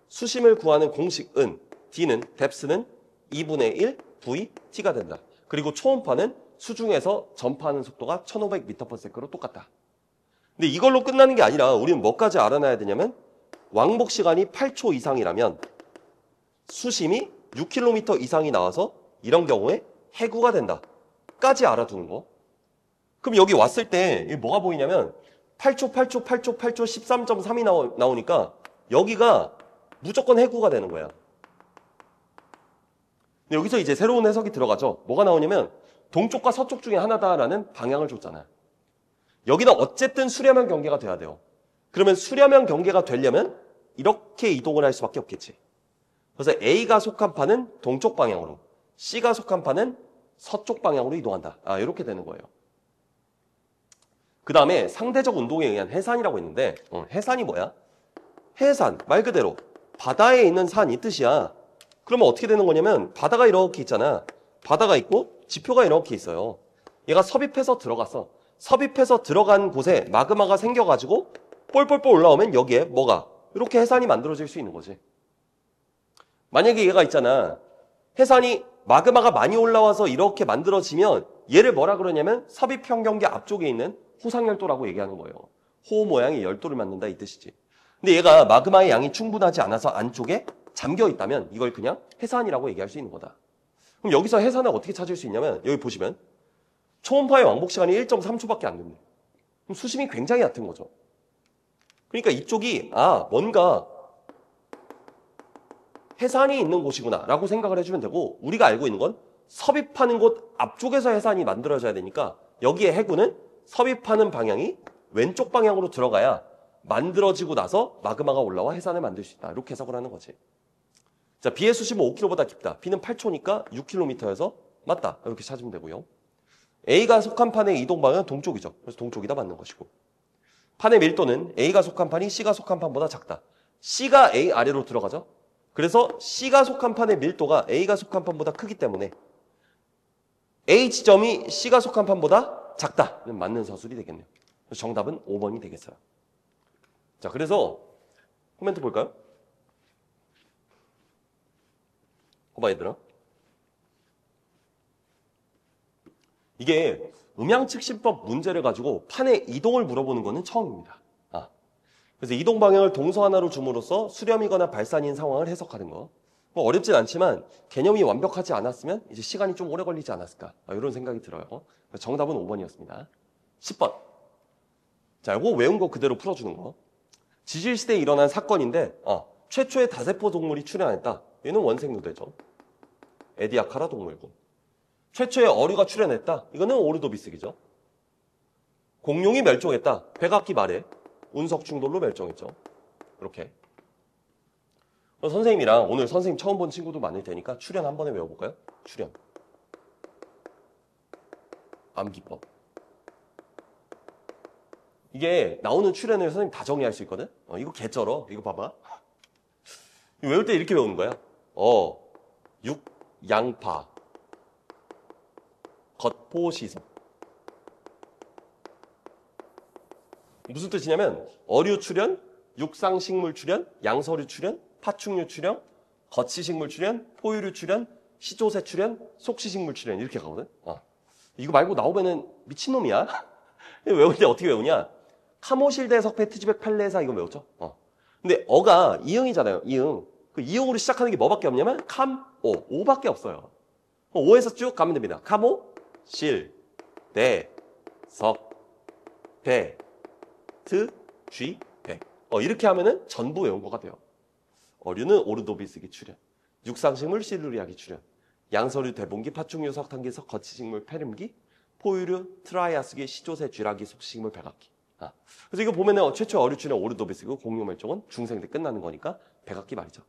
수심을 구하는 공식은 d는 depth는 2분의 1 v t가 된다. 그리고 초음파는 수중에서 전파하는 속도가 1500m/s로 똑같다. 근데 이걸로 끝나는 게 아니라 우리는 뭐까지 알아놔야 되냐면 왕복 시간이 8초 이상이라면 수심이 6km 이상이 나와서 이런 경우에 해구가 된다까지 알아두는 거. 그럼 여기 왔을 때 뭐가 보이냐면 8초 13.3이 나오니까 여기가 무조건 해구가 되는 거야. 근데 여기서 이제 새로운 해석이 들어가죠. 뭐가 나오냐면 동쪽과 서쪽 중에 하나다라는 방향을 줬잖아요. 여기는 어쨌든 수렴형 경계가 돼야 돼요. 그러면 수렴형 경계가 되려면 이렇게 이동을 할 수밖에 없겠지. 그래서 A가 속한 파는 동쪽 방향으로, C가 속한 파는 서쪽 방향으로 이동한다. 이렇게 되는 거예요. 그 다음에 상대적 운동에 의한 해산이라고 있는데 해산이 뭐야? 해산, 말 그대로 바다에 있는 산 이 뜻이야. 그러면 어떻게 되는 거냐면 바다가 이렇게 있잖아. 바다가 있고 지표가 이렇게 있어요. 얘가 섭입해서 들어갔어. 섭입해서 들어간 곳에 마그마가 생겨가지고 뻘뻘뻘 올라오면 여기에 뭐가? 이렇게 해산이 만들어질 수 있는 거지. 만약에 얘가 있잖아. 해산이 마그마가 많이 올라와서 이렇게 만들어지면 얘를 뭐라 그러냐면 섭입평경계 앞쪽에 있는 호상열도라고 얘기하는 거예요. 호 모양의 열도를 만든다 이 뜻이지. 근데 얘가 마그마의 양이 충분하지 않아서 안쪽에 잠겨 있다면 이걸 그냥 해산이라고 얘기할 수 있는 거다. 그럼 여기서 해산을 어떻게 찾을 수 있냐면 여기 보시면 초음파의 왕복 시간이 1.3초밖에 안 됩니다. 그럼 수심이 굉장히 얕은 거죠. 그러니까 이쪽이 뭔가 해산이 있는 곳이구나 라고 생각을 해주면 되고, 우리가 알고 있는 건 섭입하는 곳 앞쪽에서 해산이 만들어져야 되니까 여기에 해구는 섭입하는 방향이 왼쪽 방향으로 들어가야 만들어지고 나서 마그마가 올라와 해산을 만들 수 있다. 이렇게 해석을 하는 거지. 자, B의 수심은 5km보다 깊다. B는 8초니까 6km여서 맞다. 이렇게 찾으면 되고요. A가 속한 판의 이동 방향은 동쪽이죠. 그래서 동쪽이다 맞는 것이고. 판의 밀도는 A가 속한 판이 C가 속한 판보다 작다. C가 A 아래로 들어가죠. 그래서 C가 속한 판의 밀도가 A가 속한 판보다 크기 때문에 A 지점이 C가 속한 판보다 작다는 맞는 서술이 되겠네요. 그래서 정답은 5번이 되겠어요. 자, 그래서 코멘트 볼까요? 봐봐, 얘들아. 이게 음양측신법 문제를 가지고 판의 이동을 물어보는 거는 처음입니다. 그래서 이동 방향을 동서 하나로 줌으로써 수렴이거나 발산인 상황을 해석하는 거. 뭐 어렵진 않지만 개념이 완벽하지 않았으면 이제 시간이 좀 오래 걸리지 않았을까. 이런 생각이 들어요. 정답은 5번이었습니다. 10번. 자, 이거 외운 거 그대로 풀어주는 거. 지질시대에 일어난 사건인데 최초의 다세포 동물이 출현했다. 얘는 원생누대죠. 에디아카라 동물군. 최초의 어류가 출현했다. 이거는 오르도비스기죠. 공룡이 멸종했다. 백악기 말에 운석 충돌로 멸종했죠. 이렇게. 선생님이랑 오늘 선생님 처음 본 친구도 많을 테니까 출현 한 번에 외워볼까요? 출현. 암기법. 이게 나오는 출현을 선생님 다 정리할 수 있거든? 이거 개쩔어. 이거 봐봐. 외울 때 이렇게 외우는 거야. 육, 양파, 겉포시석. 무슨 뜻이냐면 어류 출현, 육상식물 출현, 양서류 출현, 파충류 출현, 거치식물 출현, 포유류 출현, 시조새 출현, 속시식물 출현 이렇게 가거든. 이거 말고 나오면은 미친놈이야. 외울 때 어떻게 외우냐? 카모실대석 페트지백 팔레사 이거 외웠죠? 근데 어가 이응이잖아요. 이응. 그 이응으로 시작하는 게 뭐밖에 없냐면 캄, 오밖에 없어요. 오에서 쭉 가면 됩니다. 카모, 실, 대, 석, 배, 트, 쥐, 백. 이렇게 하면은 전부 외운 거가 돼요. 어류는 오르도비스기 출현, 육상식물 실루리아기 출현, 양서류 대봉기, 파충류 석탄기석, 거치식물 페름기, 포유류 트라이아스기, 시조새 쥐라기, 속식물 백악기. 그래서 이거 보면은 최초 어류 출현 오르도비스고 공룡 멸종은 중생 때 끝나는 거니까 백악기 말이죠.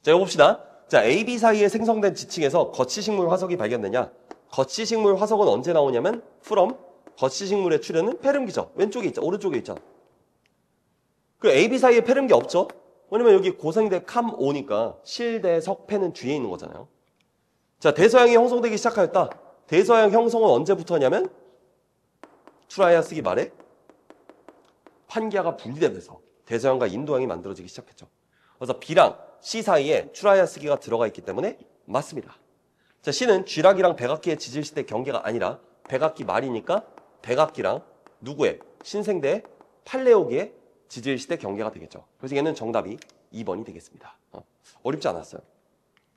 자, 이거 봅시다. 자, A, B 사이에 생성된 지층에서 거치식물 화석이 발견되냐? 거치식물 화석은 언제 나오냐면 from 거치식물의 출현은 페름기죠. 왼쪽에 있죠. 오른쪽에 있죠. 그 A, B 사이에 페름기 없죠? 왜냐면 여기 고생대 캄5니까 실대 석패는 뒤에 있는 거잖아요. 자, 대서양이 형성되기 시작하였다. 대서양 형성은 언제부터냐면 트라이아스기 말에 판기아가 분리되면서 대서양과 인도양이 만들어지기 시작했죠. 그래서 B랑 C 사이에 트라이아스기가 들어가 있기 때문에 맞습니다. 자, C는 쥐락이랑 백악기의 지질시대 경계가 아니라 백악기 말이니까 백악기랑 누구의 신생대 팔레오기의 지질시대 경계가 되겠죠. 그래서 얘는 정답이 2번이 되겠습니다. 어렵지 않았어요.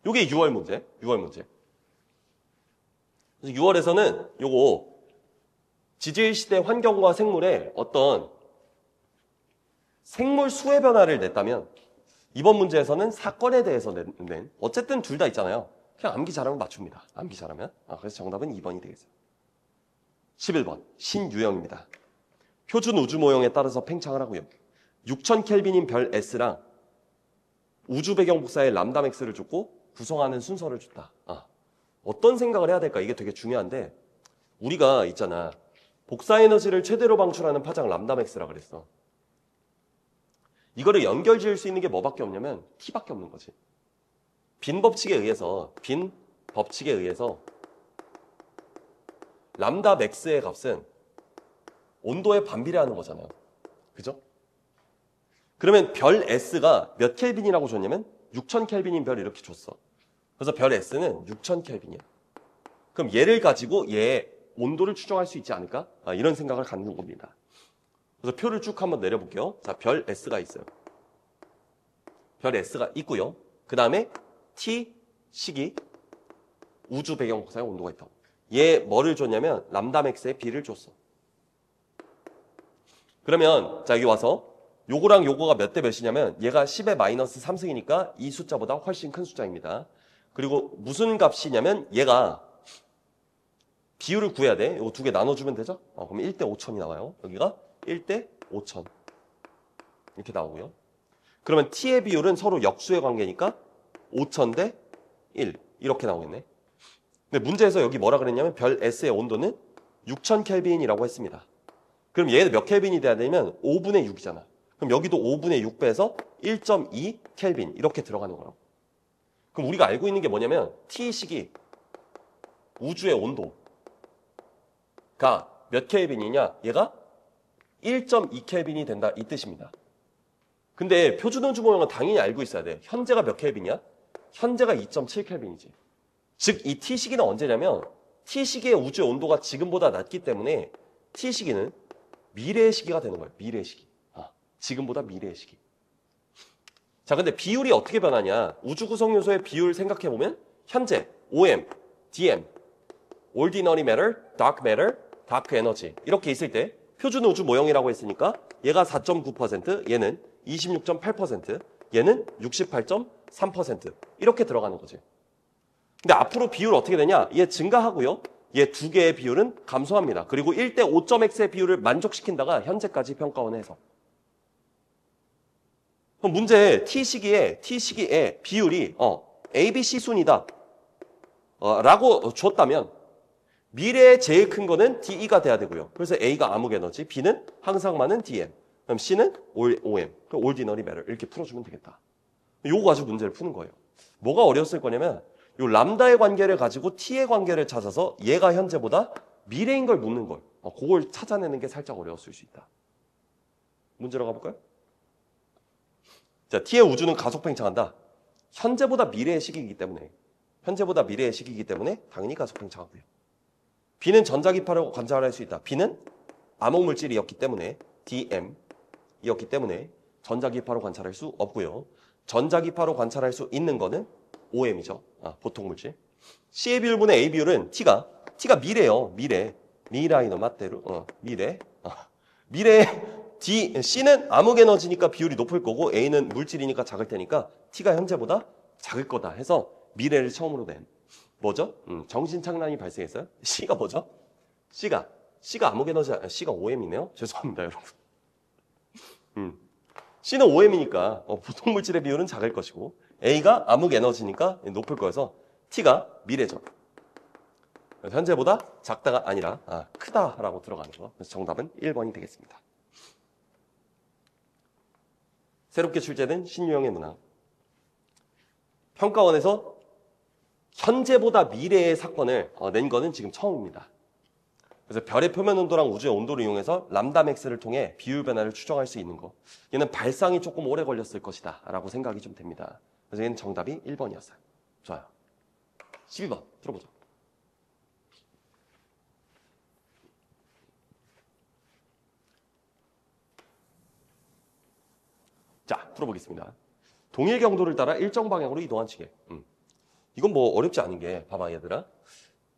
요게 6월 문제. 6월 문제. 그래서 6월에서는 요거 지질시대 환경과 생물의 어떤 생물 수의 변화를 냈다면 이번 문제에서는 사건에 대해서 낸 어쨌든 둘 다 있잖아요. 그냥 암기 잘하면 맞춥니다. 암기 잘하면. 그래서 정답은 2번이 되겠어요. 11번 신유형입니다. 표준 우주 모형에 따라서 팽창을 하고요. 6000켈빈인 별 S랑 우주 배경 복사의 람다 맥스를 줬고 구성하는 순서를 줬다. 어떤 생각을 해야 될까? 이게 되게 중요한데 우리가 있잖아. 복사 에너지를 최대로 방출하는 파장 람다 맥스라 그랬어. 이거를 연결 지을 수 있는 게 뭐밖에 없냐면 T밖에 없는 거지. 빈 법칙에 의해서 람다 맥스의 값은 온도에 반비례하는 거잖아요. 그죠? 그러면 별 S가 몇 켈빈이라고 줬냐면 6000켈빈인 별 이렇게 줬어. 그래서 별 S는 6000켈빈이야. 그럼 얘를 가지고 얘의 온도를 추정할 수 있지 않을까? 이런 생각을 갖는 겁니다. 그래서 표를 쭉 한번 내려볼게요. 자, 별 S가 있어요. 별 S가 있고요. 그 다음에 T 시기 우주 배경 복사의 온도가 있다고. 얘 뭐를 줬냐면 람다 맥스의 B를 줬어. 그러면 자 여기 와서 요거랑 요거가 몇 대 몇이냐면 얘가 10의 마이너스 3승이니까 이 숫자보다 훨씬 큰 숫자입니다. 그리고 무슨 값이냐면 얘가 비율을 구해야 돼. 이거 두 개 나눠주면 되죠? 그럼 1대 5천이 나와요. 여기가 1대 5천 이렇게 나오고요. 그러면 t의 비율은 서로 역수의 관계니까 5천 대 1 이렇게 나오겠네. 근데 문제에서 여기 뭐라 그랬냐면 별 S의 온도는 6000 켈빈이라고 했습니다. 그럼 얘는 몇 켈빈이 돼야 되냐면 5분의 6이잖아. 그럼 여기도 5분의 6 빼서 1.2 켈빈 이렇게 들어가는 거라고. 그럼 우리가 알고 있는 게 뭐냐면 T식이 우주의 온도가 몇 켈빈이냐? 얘가 1.2 켈빈이 된다 이 뜻입니다. 근데 표준우주 모형은 당연히 알고 있어야 돼. 현재가 몇 켈빈이야? 현재가 2.7 켈빈이지. 즉 이 T시기는 언제냐면 T시기의 우주의 온도가 지금보다 낮기 때문에 T시기는 미래의 시기가 되는 거예요. 미래의 시기. 지금보다 미래의 시기. 자, 근데 비율이 어떻게 변하냐? 우주 구성 요소의 비율 생각해보면 현재, OM, DM, Ordinary Matter, Dark Matter, Dark Energy 이렇게 있을 때 표준 우주 모형이라고 했으니까 얘가 4.9%, 얘는 26.8%, 얘는 68.3% 이렇게 들어가는 거지. 근데 앞으로 비율 어떻게 되냐? 얘 증가하고요. 얘 두 개의 비율은 감소합니다. 그리고 1대 5.x의 비율을 만족시킨다가 현재까지 평가원해서. 그럼 문제 T시기에 비율이 ABC 순이다 라고 줬다면 미래의 제일 큰 거는 DE가 돼야 되고요. 그래서 A가 암흑 에너지, B는 항상 많은 DM, 그럼 C는 OM, Ordinary Matter 이렇게 풀어주면 되겠다. 요거 가지고 문제를 푸는 거예요. 뭐가 어려웠을 거냐면 요 람다의 관계를 가지고 T의 관계를 찾아서 얘가 현재보다 미래인 걸 묻는 걸. 그걸 찾아내는 게 살짝 어려웠을 수 있다. 문제로 가볼까요? 자, T의 우주는 가속 팽창한다. 현재보다 미래의 시기이기 때문에 당연히 가속 팽창하고요. B는 전자기파로 관찰할 수 있다. B는 암흑물질이었기 때문에 DM이었기 때문에 전자기파로 관찰할 수 없고요. 전자기파로 관찰할 수 있는 거는 OM이죠. 보통 물질. C의 비율분의 A 비율은 T가 미래예요. 미라이너 맞대로. 미래. C는 암흑 에너지니까 비율이 높을 거고 A는 물질이니까 작을 테니까 T가 현재보다 작을 거다 해서 미래를 처음으로 낸 뭐죠? 정신착란이 발생했어요. C가 뭐죠? C가 암흑 에너지, C가 OM이네요. 죄송합니다, 여러분. C는 OM이니까 보통 물질의 비율은 작을 것이고 A가 암흑 에너지니까 높을 거여서 T가 미래죠. 현재보다 작다가 아니라 크다라고 들어가는 거. 그래서 정답은 1번이 되겠습니다. 새롭게 출제된 신유형의 문항. 평가원에서 현재보다 미래의 사건을 낸 거는 지금 처음입니다. 그래서 별의 표면 온도랑 우주의 온도를 이용해서 람다 맥스를 통해 비율 변화를 추정할 수 있는 거. 얘는 발상이 조금 오래 걸렸을 것이다 라고 생각이 좀 됩니다. 그래서 얘는 정답이 1번이었어요. 좋아요. 12번 들어보죠. 자, 풀어보겠습니다. 동일 경도를 따라 일정 방향으로 이동한 지게. 이건 뭐 어렵지 않은 게 봐봐 얘들아.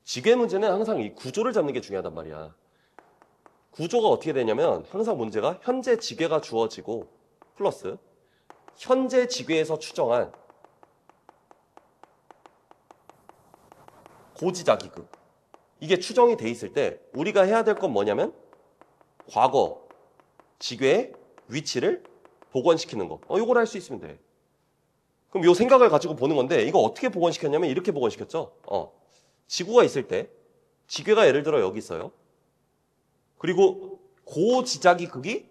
지게 문제는 항상 이 구조를 잡는 게 중요하단 말이야. 구조가 어떻게 되냐면 항상 문제가 현재 지게가 주어지고 플러스 현재 지게에서 추정한 고지자기극. 이게 추정이 돼 있을 때 우리가 해야 될 건 뭐냐면 과거 지괴의 위치를 복원시키는 거. 이걸 할 수 있으면 돼. 그럼 이 생각을 가지고 보는 건데 이거 어떻게 복원시켰냐면 이렇게 복원시켰죠. 지구가 있을 때 지괴가 예를 들어 여기 있어요. 그리고 고지자기극이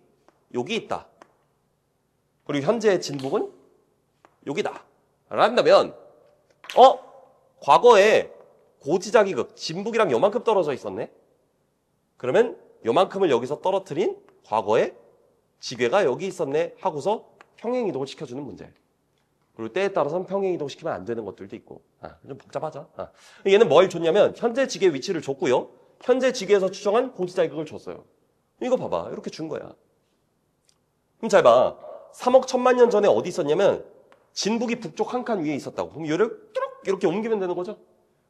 여기 있다. 그리고 현재의 진북은 여기다. 라한다면 과거에 고지자기극, 진북이랑 요만큼 떨어져 있었네. 그러면 요만큼을 여기서 떨어뜨린 과거에 지괴가 여기 있었네 하고서 평행이동을 시켜주는 문제. 그리고 때에 따라서는 평행이동 시키면 안 되는 것들도 있고. 좀 복잡하죠. 얘는 뭘 줬냐면 현재 지괴 위치를 줬고요. 현재 지괴에서 추정한 고지자기극을 줬어요. 이거 봐봐. 이렇게 준 거야. 그럼 잘 봐. 3억 1000만 년 전에 어디 있었냐면 진북이 북쪽 한 칸 위에 있었다고. 그럼 얘를 이렇게 옮기면 되는 거죠.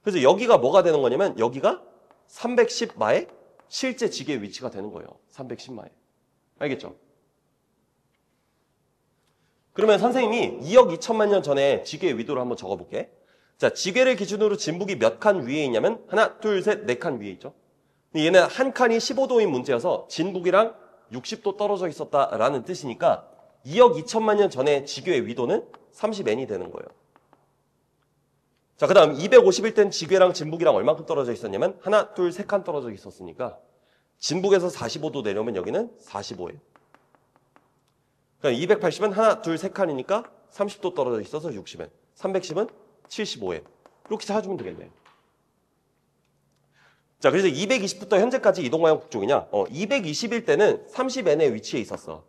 그래서 여기가 뭐가 되는 거냐면 여기가 310마의 실제 지괴 위치가 되는 거예요. 310마에. 알겠죠? 그러면 선생님이 2억 2천만 년 전에 지구의 위도를 한번 적어볼게. 자, 지구를 기준으로 진북이 몇 칸 위에 있냐면 하나, 둘, 셋, 네 칸 위에 있죠. 얘는 한 칸이 15도인 문제여서 진북이랑 60도 떨어져 있었다라는 뜻이니까 2억 2천만 년 전에 지구의 위도는 30n이 되는 거예요. 자, 그 다음 250일 땐 지구랑 진북이랑 얼만큼 떨어져 있었냐면 하나, 둘, 세 칸 떨어져 있었으니까 진북에서 45도 내려오면 여기는 45예요. 그러니까 280은 하나, 둘, 세 칸이니까 30도 떨어져 있어서 60n. 310은 75n. 이렇게 찾아주면 되겠네. 자, 그래서 220부터 현재까지 이동방향 북쪽이냐? 220일 때는 30n의 위치에 있었어.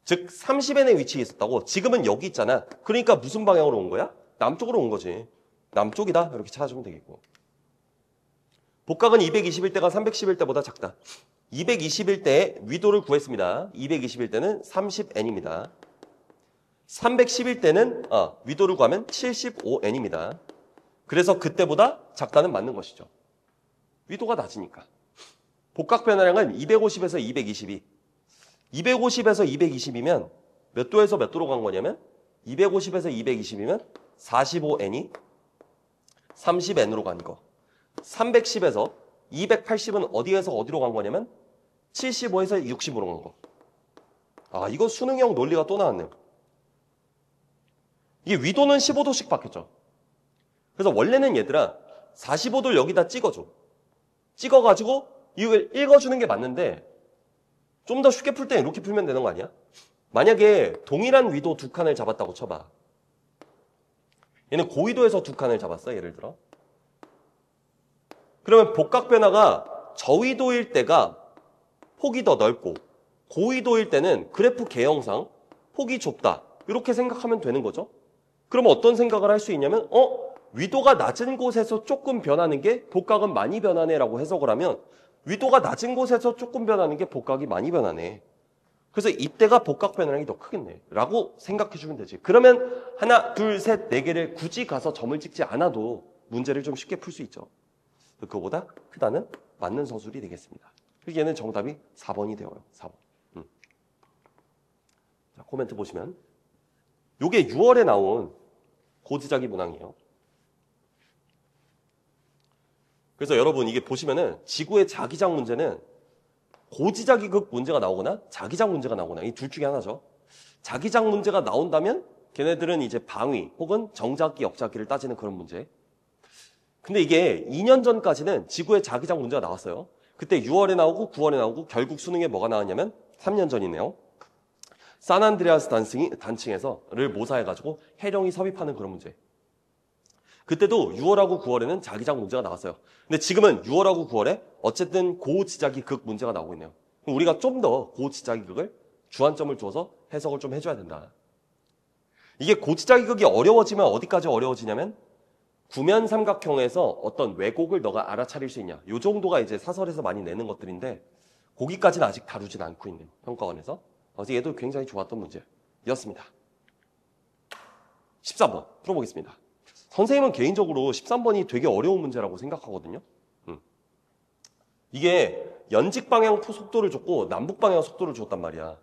즉 30n의 위치에 있었다고. 지금은 여기 있잖아. 그러니까 무슨 방향으로 온 거야? 남쪽으로 온 거지. 남쪽이다. 이렇게 찾아주면 되겠고. 복각은 220일 때가 310일 때보다 작다. 220일 때 위도를 구했습니다. 220일 때는 30n입니다. 310일 때는 위도를 구하면 75n입니다. 그래서 그때보다 작다는 맞는 것이죠. 위도가 낮으니까. 복각 변화량은 250에서 222. 250에서 220이면 몇 도에서 몇 도로 간 거냐면 250에서 220이면 45n이 30n으로 간 거. 310에서 280은 어디에서 어디로 간 거냐면 75에서 60으로 간 거. 이거 수능형 논리가 또 나왔네요. 이게 위도는 15도씩 바뀌었죠. 그래서 원래는 얘들아 45도를 여기다 찍어줘. 찍어가지고 이걸 읽어주는 게 맞는데 좀 더 쉽게 풀 때 이렇게 풀면 되는 거 아니야? 만약에 동일한 위도 두 칸을 잡았다고 쳐봐. 얘는 고위도에서 두 칸을 잡았어, 예를 들어. 그러면 복각 변화가 저위도일 때가 폭이 더 넓고 고위도일 때는 그래프 개형상 폭이 좁다. 이렇게 생각하면 되는 거죠. 그러면 어떤 생각을 할 수 있냐면 위도가 낮은 곳에서 조금 변하는 게 복각은 많이 변하네 라고 해석을 하면 위도가 낮은 곳에서 조금 변하는 게 복각이 많이 변하네. 그래서 이때가 복각 변화량이 더 크겠네 라고 생각해 주면 되지. 그러면 하나, 둘, 셋, 네 개를 굳이 가서 점을 찍지 않아도 문제를 좀 쉽게 풀 수 있죠. 그거보다 크다는 맞는 서술이 되겠습니다. 얘는 정답이 4번이 되어요. 4번. 자, 코멘트 보시면 요게 6월에 나온 고지자기 문항이에요. 그래서 여러분 이게 보시면은 지구의 자기장 문제는 고지자기극 문제가 나오거나 자기장 문제가 나오거나 이 둘 중에 하나죠. 자기장 문제가 나온다면 걔네들은 이제 방위 혹은 정자기, 역자기를 따지는 그런 문제. 근데 이게 2년 전까지는 지구의 자기장 문제가 나왔어요. 그때 6월에 나오고 9월에 나오고 결국 수능에 뭐가 나왔냐면 3년 전이네요. 산안드레아스 단층에서를 모사해가지고 해령이 섭입하는 그런 문제. 그때도 6월하고 9월에는 자기장 문제가 나왔어요. 근데 지금은 6월하고 9월에 어쨌든 고지자기 극 문제가 나오고 있네요. 그럼 우리가 좀 더 고지자기 극을 주안점을 두어서 해석을 좀 해줘야 된다. 이게 고지자기 극이 어려워지면 어디까지 어려워지냐면 구면 삼각형에서 어떤 왜곡을 너가 알아차릴 수 있냐. 이 정도가 이제 사설에서 많이 내는 것들인데 거기까지는 아직 다루진 않고 있는 평가원에서. 그래서 얘도 굉장히 좋았던 문제였습니다. 13번 풀어보겠습니다. 선생님은 개인적으로 13번이 되게 어려운 문제라고 생각하거든요. 이게 연직 방향 속도를 줬고 남북 방향 속도를 줬단 말이야.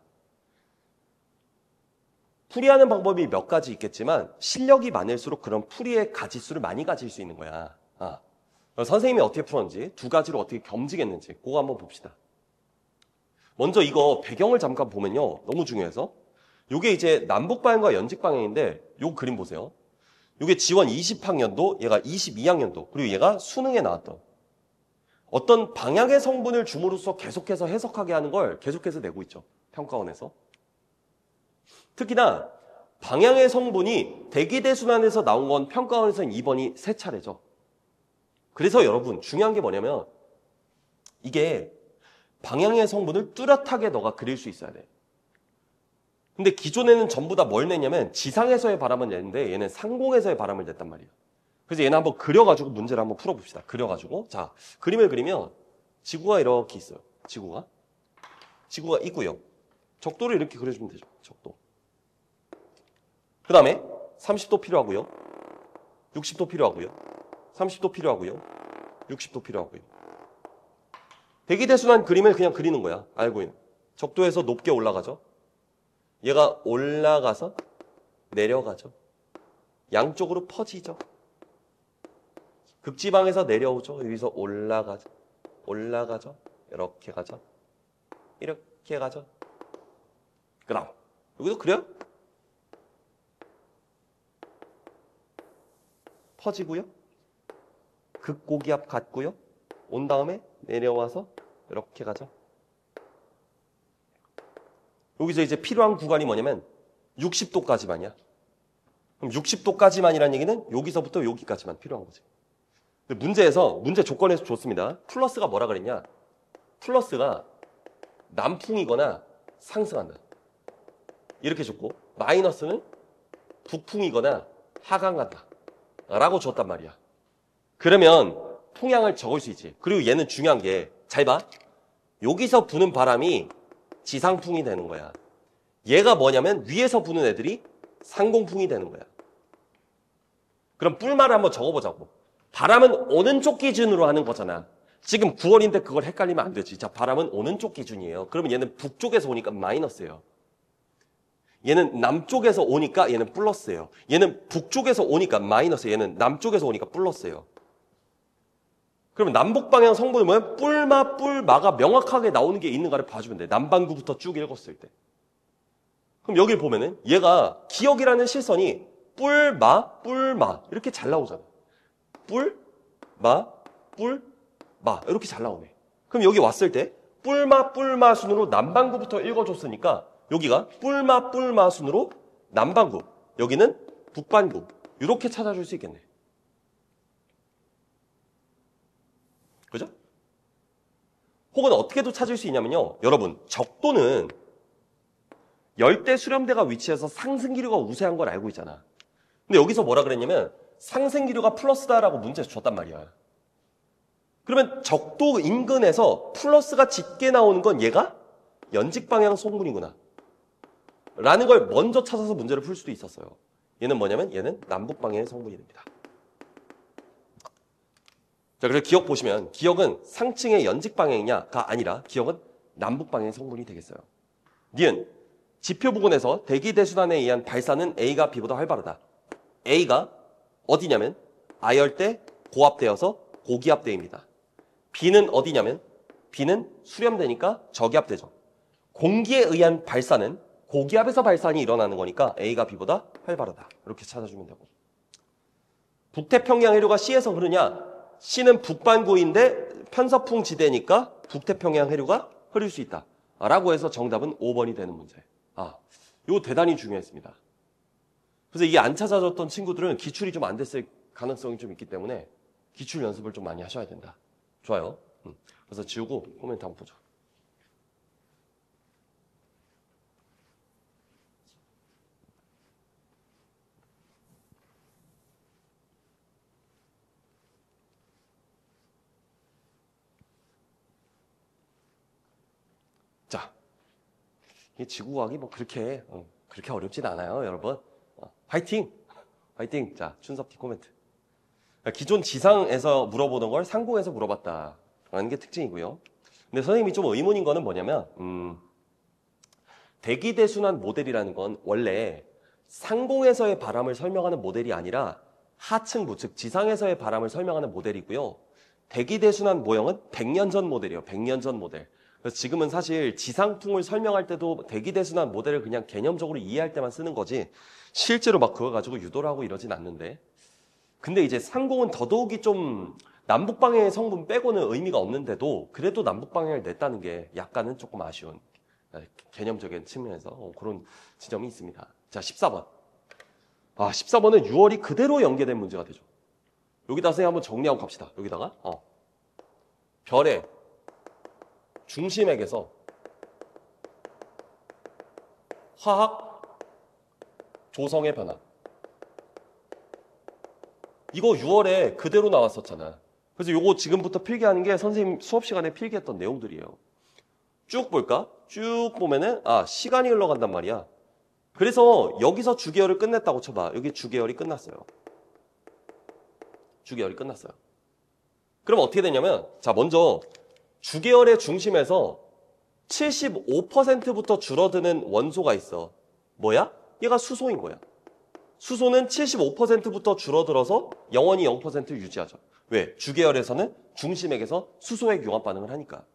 풀이하는 방법이 몇 가지 있겠지만 실력이 많을수록 그런 풀이의 가지수를 많이 가질 수 있는 거야. 선생님이 어떻게 풀었는지 두 가지로 어떻게 겸지겠는지 그거 한번 봅시다. 먼저 이거 배경을 잠깐 보면요. 너무 중요해서 이게 이제 남북 방향과 연직 방향인데 요 그림 보세요. 이게 지원 20학년도, 얘가 22학년도, 그리고 얘가 수능에 나왔던 어떤 방향의 성분을 줌으로써 계속해서 해석하게 하는 걸 계속해서 내고 있죠. 평가원에서. 특히나 방향의 성분이 대기대순환에서 나온 건 평가원에서는 2번이 3차례죠. 그래서 여러분 중요한 게 뭐냐면 이게 방향의 성분을 뚜렷하게 너가 그릴 수 있어야 돼. 근데 기존에는 전부 다 뭘 냈냐면 지상에서의 바람을 냈는데 얘는 상공에서의 바람을 냈단 말이에요. 그래서 얘는 한번 그려가지고 문제를 한번 풀어봅시다. 그려가지고 자 그림을 그리면 지구가 이렇게 있어요. 지구가 있고요. 적도를 이렇게 그려주면 되죠. 적도. 그 다음에 30도 필요하고요. 60도 필요하고요. 30도 필요하고요. 60도 필요하고요. 대기대순환 그림을 그냥 그리는 거야. 알고 있는. 적도에서 높게 올라가죠. 얘가 올라가서 내려가죠. 양쪽으로 퍼지죠. 극지방에서 내려오죠. 여기서 올라가죠. 올라가죠. 이렇게 가죠. 이렇게 가죠. 그 다음 여기도 그래요? 퍼지고요. 극고기압 갔고요. 온 다음에 내려와서 이렇게 가죠. 여기서 이제 필요한 구간이 뭐냐면 60도까지만이야. 그럼 60도까지만이라는 얘기는 여기서부터 여기까지만 필요한 거지. 근데 문제 조건에서 줬습니다. 플러스가 뭐라 그랬냐? 플러스가 남풍이거나 상승한다. 이렇게 줬고 마이너스는 북풍이거나 하강한다. 라고 줬단 말이야. 그러면 풍향을 적을 수 있지. 그리고 얘는 중요한 게 잘 봐. 여기서 부는 바람이 지상풍이 되는 거야. 얘가 뭐냐면 위에서 부는 애들이 상공풍이 되는 거야. 그럼 뿔말을 한번 적어보자고. 바람은 오는 쪽 기준으로 하는 거잖아. 지금 9월인데 그걸 헷갈리면 안 되지. 자, 바람은 오는 쪽 기준이에요. 그러면 얘는 북쪽에서 오니까 마이너스예요. 얘는 남쪽에서 오니까 얘는 플러스예요. 얘는 북쪽에서 오니까 마이너스, 얘는 남쪽에서 오니까 플러스예요. 그러면 남북방향 성분은 뭐야? 뿔마, 뿔마가 명확하게 나오는 게 있는가를 봐주면 돼. 남반구부터 쭉 읽었을 때. 그럼 여기를 보면은 얘가 기역이라는 실선이 뿔마, 뿔마 이렇게 잘 나오잖아. 뿔마, 뿔마 이렇게 잘 나오네. 그럼 여기 왔을 때 뿔마, 뿔마 순으로 남반구부터 읽어줬으니까 여기가 뿔마, 뿔마 순으로 남반구, 여기는 북반구 이렇게 찾아줄 수 있겠네. 그죠? 혹은 어떻게도 찾을 수 있냐면요. 여러분, 적도는 열대 수렴대가 위치해서 상승기류가 우세한 걸 알고 있잖아. 근데 여기서 뭐라 그랬냐면 상승기류가 플러스다라고 문제에서 줬단 말이야. 그러면 적도 인근에서 플러스가 짙게 나오는 건 얘가 연직방향 송분이구나 라는 걸 먼저 찾아서 문제를 풀 수도 있었어요. 얘는 뭐냐면 얘는 남북방향의 성분이 됩니다. 자, 그래서 기역 보시면 기역은 상층의 연직 방향이냐가 아니라 기역은 남북 방향의 성분이 되겠어요. 니은 지표 부근에서 대기 대순환에 의한 발산은 A가 B보다 활발하다. A가 어디냐면 아열대 고압대여서 고기압대입니다. B는 어디냐면 B는 수렴대니까 저기압대죠. 공기에 의한 발산은 고기압에서 발산이 일어나는 거니까 A가 B보다 활발하다. 이렇게 찾아주면 되고. 북태평양 해류가 C에서 흐르냐? C는 북반구인데 편서풍 지대니까 북태평양 해류가 흐를 수 있다. 라고 해서 정답은 5번이 되는 문제. 이거 대단히 중요했습니다. 그래서 이게 안 찾아졌던 친구들은 기출이 좀 안 됐을 가능성이 좀 있기 때문에 기출 연습을 좀 많이 하셔야 된다. 좋아요. 그래서 지우고 코멘트 한번 보자. 자, 이 지구과학이 뭐 그렇게 어렵진 않아요, 여러분. 화이팅! 화이팅! 자, 춘섭티 코멘트. 기존 지상에서 물어보는 걸 상공에서 물어봤다라는 게 특징이고요. 근데 선생님이 좀 의문인 거는 뭐냐면 대기대순환 모델이라는 건 원래 상공에서의 바람을 설명하는 모델이 아니라 하층부, 즉 지상에서의 바람을 설명하는 모델이고요. 대기대순환 모형은 100년 전 모델이에요. 100년 전 모델. 그래서 지금은 사실 지상풍을 설명할 때도 대기대순환 모델을 그냥 개념적으로 이해할 때만 쓰는 거지 실제로 막 그거 가지고 유도를 하고 이러진 않는데, 근데 이제 상공은 더더욱이 좀 남북방향의 성분 빼고는 의미가 없는데도 그래도 남북방향을 냈다는 게 약간은 조금 아쉬운 개념적인 측면에서 그런 지점이 있습니다. 자, 14번. 14번은 6월이 그대로 연계된 문제가 되죠. 여기다 선생님 한번 정리하고 갑시다. 여기다가 별의 중심액에서 화학 조성의 변화. 이거 6월에 그대로 나왔었잖아. 그래서 이거 지금부터 필기하는 게 선생님 수업 시간에 필기했던 내용들이에요. 쭉 볼까? 쭉 보면은 시간이 흘러간단 말이야. 그래서 여기서 주계열을 끝냈다고 쳐봐. 여기 주계열이 끝났어요. 주계열이 끝났어요. 그럼 어떻게 되냐면 자, 먼저 주계열의 중심에서 75%부터 줄어드는 원소가 있어. 뭐야? 얘가 수소인 거야. 수소는 75%부터 줄어들어서 영원히 0% 유지하죠. 왜? 주계열에서는 중심액에서 수소액 융합 반응을 하니까.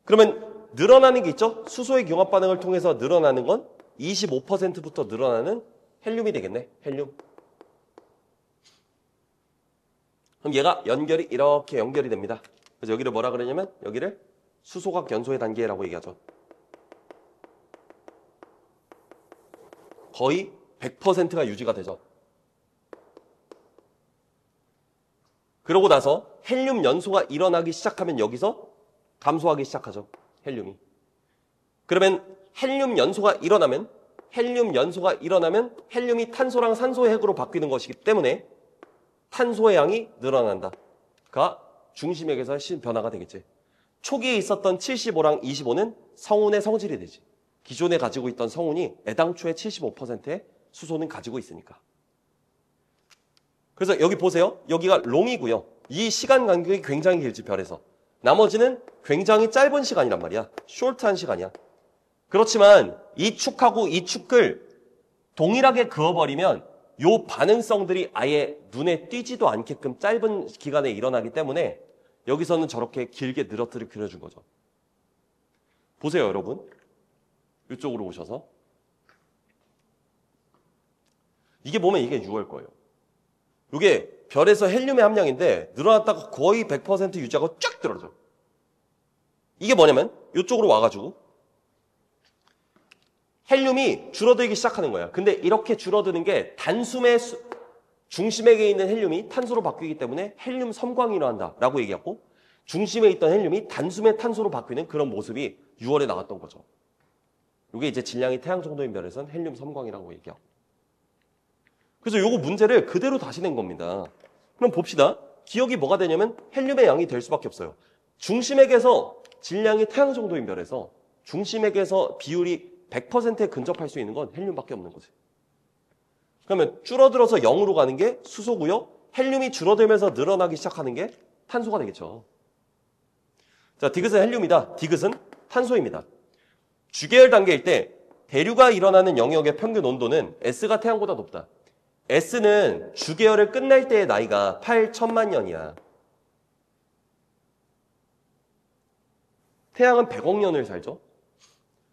그러면 늘어나는 게 있죠? 수소액 융합 반응을 통해서 늘어나는 건 25%부터 늘어나는 헬륨이 되겠네. 헬륨. 그럼 얘가 연결이 이렇게 연결이 됩니다. 그래서 여기를 뭐라 그러냐면 여기를 수소각 연소의 단계라고 얘기하죠. 거의 100%가 유지가 되죠. 그러고 나서 헬륨 연소가 일어나기 시작하면 여기서 감소하기 시작하죠. 헬륨이. 그러면 헬륨 연소가 일어나면 헬륨이 탄소랑 산소의 핵으로 바뀌는 것이기 때문에 탄소의 양이 늘어난다가 중심액에서 변화가 되겠지. 초기에 있었던 75랑 25는 성운의 성질이 되지. 기존에 가지고 있던 성운이 애당초에 75%의 수소는 가지고 있으니까. 그래서 여기 보세요. 여기가 롱이고요. 이 시간 간격이 굉장히 길지, 별에서. 나머지는 굉장히 짧은 시간이란 말이야. 숄트한 시간이야. 그렇지만 이 축하고 이 축을 동일하게 그어버리면 요 반응성들이 아예 눈에 띄지도 않게끔 짧은 기간에 일어나기 때문에 여기서는 저렇게 길게 늘어뜨려 그려준 거죠. 보세요, 여러분. 이쪽으로 오셔서. 이게 보면 이게 6월 거예요. 이게 별에서 헬륨의 함량인데 늘어났다가 거의 100% 유지하고 쫙 떨어져. 이게 뭐냐면 이쪽으로 와가지고 헬륨이 줄어들기 시작하는 거야. 근데 이렇게 줄어드는 게 단숨에 중심액에 있는 헬륨이 탄소로 바뀌기 때문에 헬륨 섬광이 일어난다라고 얘기하고 중심에 있던 헬륨이 단숨에 탄소로 바뀌는 그런 모습이 6월에 나왔던 거죠. 이게 이제 질량이 태양 정도인 별에선 헬륨 섬광이라고 얘기하고. 그래서 요거 문제를 그대로 다시 낸 겁니다. 그럼 봅시다. 기억이 뭐가 되냐면 헬륨의 양이 될 수밖에 없어요. 중심액에서 질량이 태양 정도인 별에서 중심액에서 비율이 100%에 근접할 수 있는 건 헬륨밖에 없는 거지. 그러면 줄어들어서 0으로 가는 게 수소고요. 헬륨이 줄어들면서 늘어나기 시작하는 게 탄소가 되겠죠. 자, 디귿은 헬륨이다. 디귿은 탄소입니다. 주계열 단계일 때 대류가 일어나는 영역의 평균 온도는 S가 태양보다 높다. S는 주계열을 끝날 때의 나이가 8천만 년이야. 태양은 100억 년을 살죠.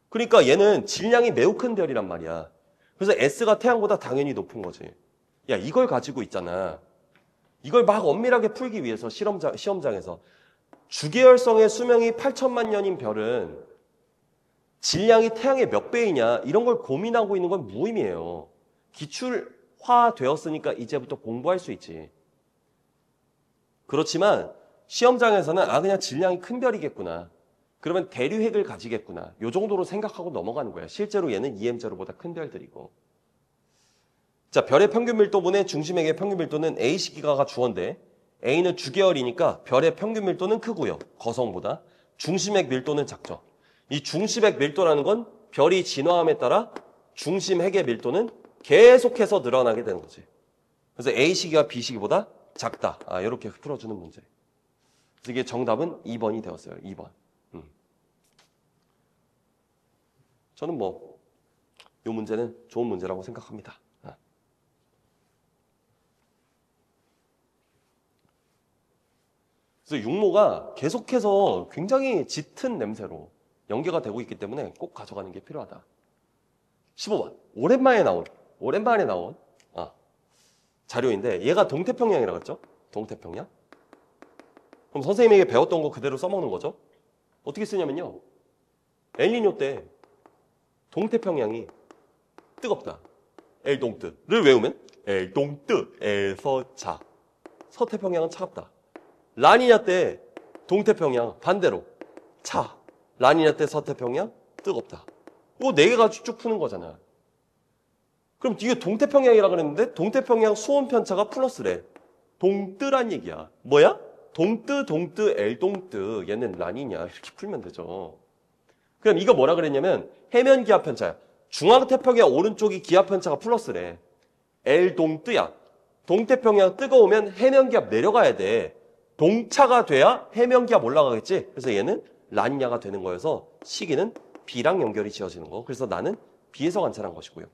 그러니까 얘는 질량이 매우 큰 별이란 말이야. 그래서 S가 태양보다 당연히 높은 거지. 야, 이걸 가지고 있잖아. 이걸 막 엄밀하게 풀기 위해서 시험장에서 주계열성의 수명이 8천만 년인 별은 질량이 태양의 몇 배이냐 이런 걸 고민하고 있는 건 무의미해요. 기출화되었으니까 이제부터 공부할 수 있지. 그렇지만 시험장에서는 그냥 질량이 큰 별이겠구나. 그러면 대류핵을 가지겠구나. 요 정도로 생각하고 넘어가는 거야. 실제로 얘는 EM0보다 큰 별들이고. 자, 별의 평균 밀도분의 중심액의 평균 밀도는 A 시기가가 주어인데 A는 주계열이니까 별의 평균 밀도는 크고요. 거성보다. 중심액 밀도는 작죠. 이 중심액 밀도라는 건 별이 진화함에 따라 중심핵의 밀도는 계속해서 늘어나게 되는 거지. 그래서 A 시기가 B 시기보다 작다. 이렇게 풀어주는 문제. 그래서 이게 정답은 2번이 되었어요. 2번. 저는 이 문제는 좋은 문제라고 생각합니다. 그래서 육모가 계속해서 굉장히 짙은 냄새로 연계가 되고 있기 때문에 꼭 가져가는 게 필요하다. 15번. 오랜만에 나온 자료인데 얘가 동태평양이라고 했죠? 동태평양. 그럼 선생님에게 배웠던 거 그대로 써먹는 거죠? 어떻게 쓰냐면요. 엘니뇨 때 동태평양이 뜨겁다. 엘동뜨를 외우면 엘동뜨에서 자. 서태평양은 차갑다. 라니냐 때 동태평양 반대로 차. 라니냐 때 서태평양 뜨겁다. 이거 4개가 쭉 푸는 거잖아. 그럼 이게 동태평양이라고 그랬는데 동태평양 수온 편차가 플러스래. 동뜨란 얘기야. 뭐야? 동뜨, 엘동뜨. 얘는 라니냐. 이렇게 풀면 되죠. 그럼 이거 뭐라 그랬냐면 해면 기압 편차야. 중앙태평양 오른쪽이 기압 편차가 플러스래. 엘동뜨야. 동태평양 뜨거우면 해면 기압 내려가야 돼. 동차가 돼야 해면 기압 올라가겠지. 그래서 얘는 라니냐가 되는 거여서 시기는 B랑 연결이 지어지는 거. 그래서 나는 B에서 관찰한 것이고요.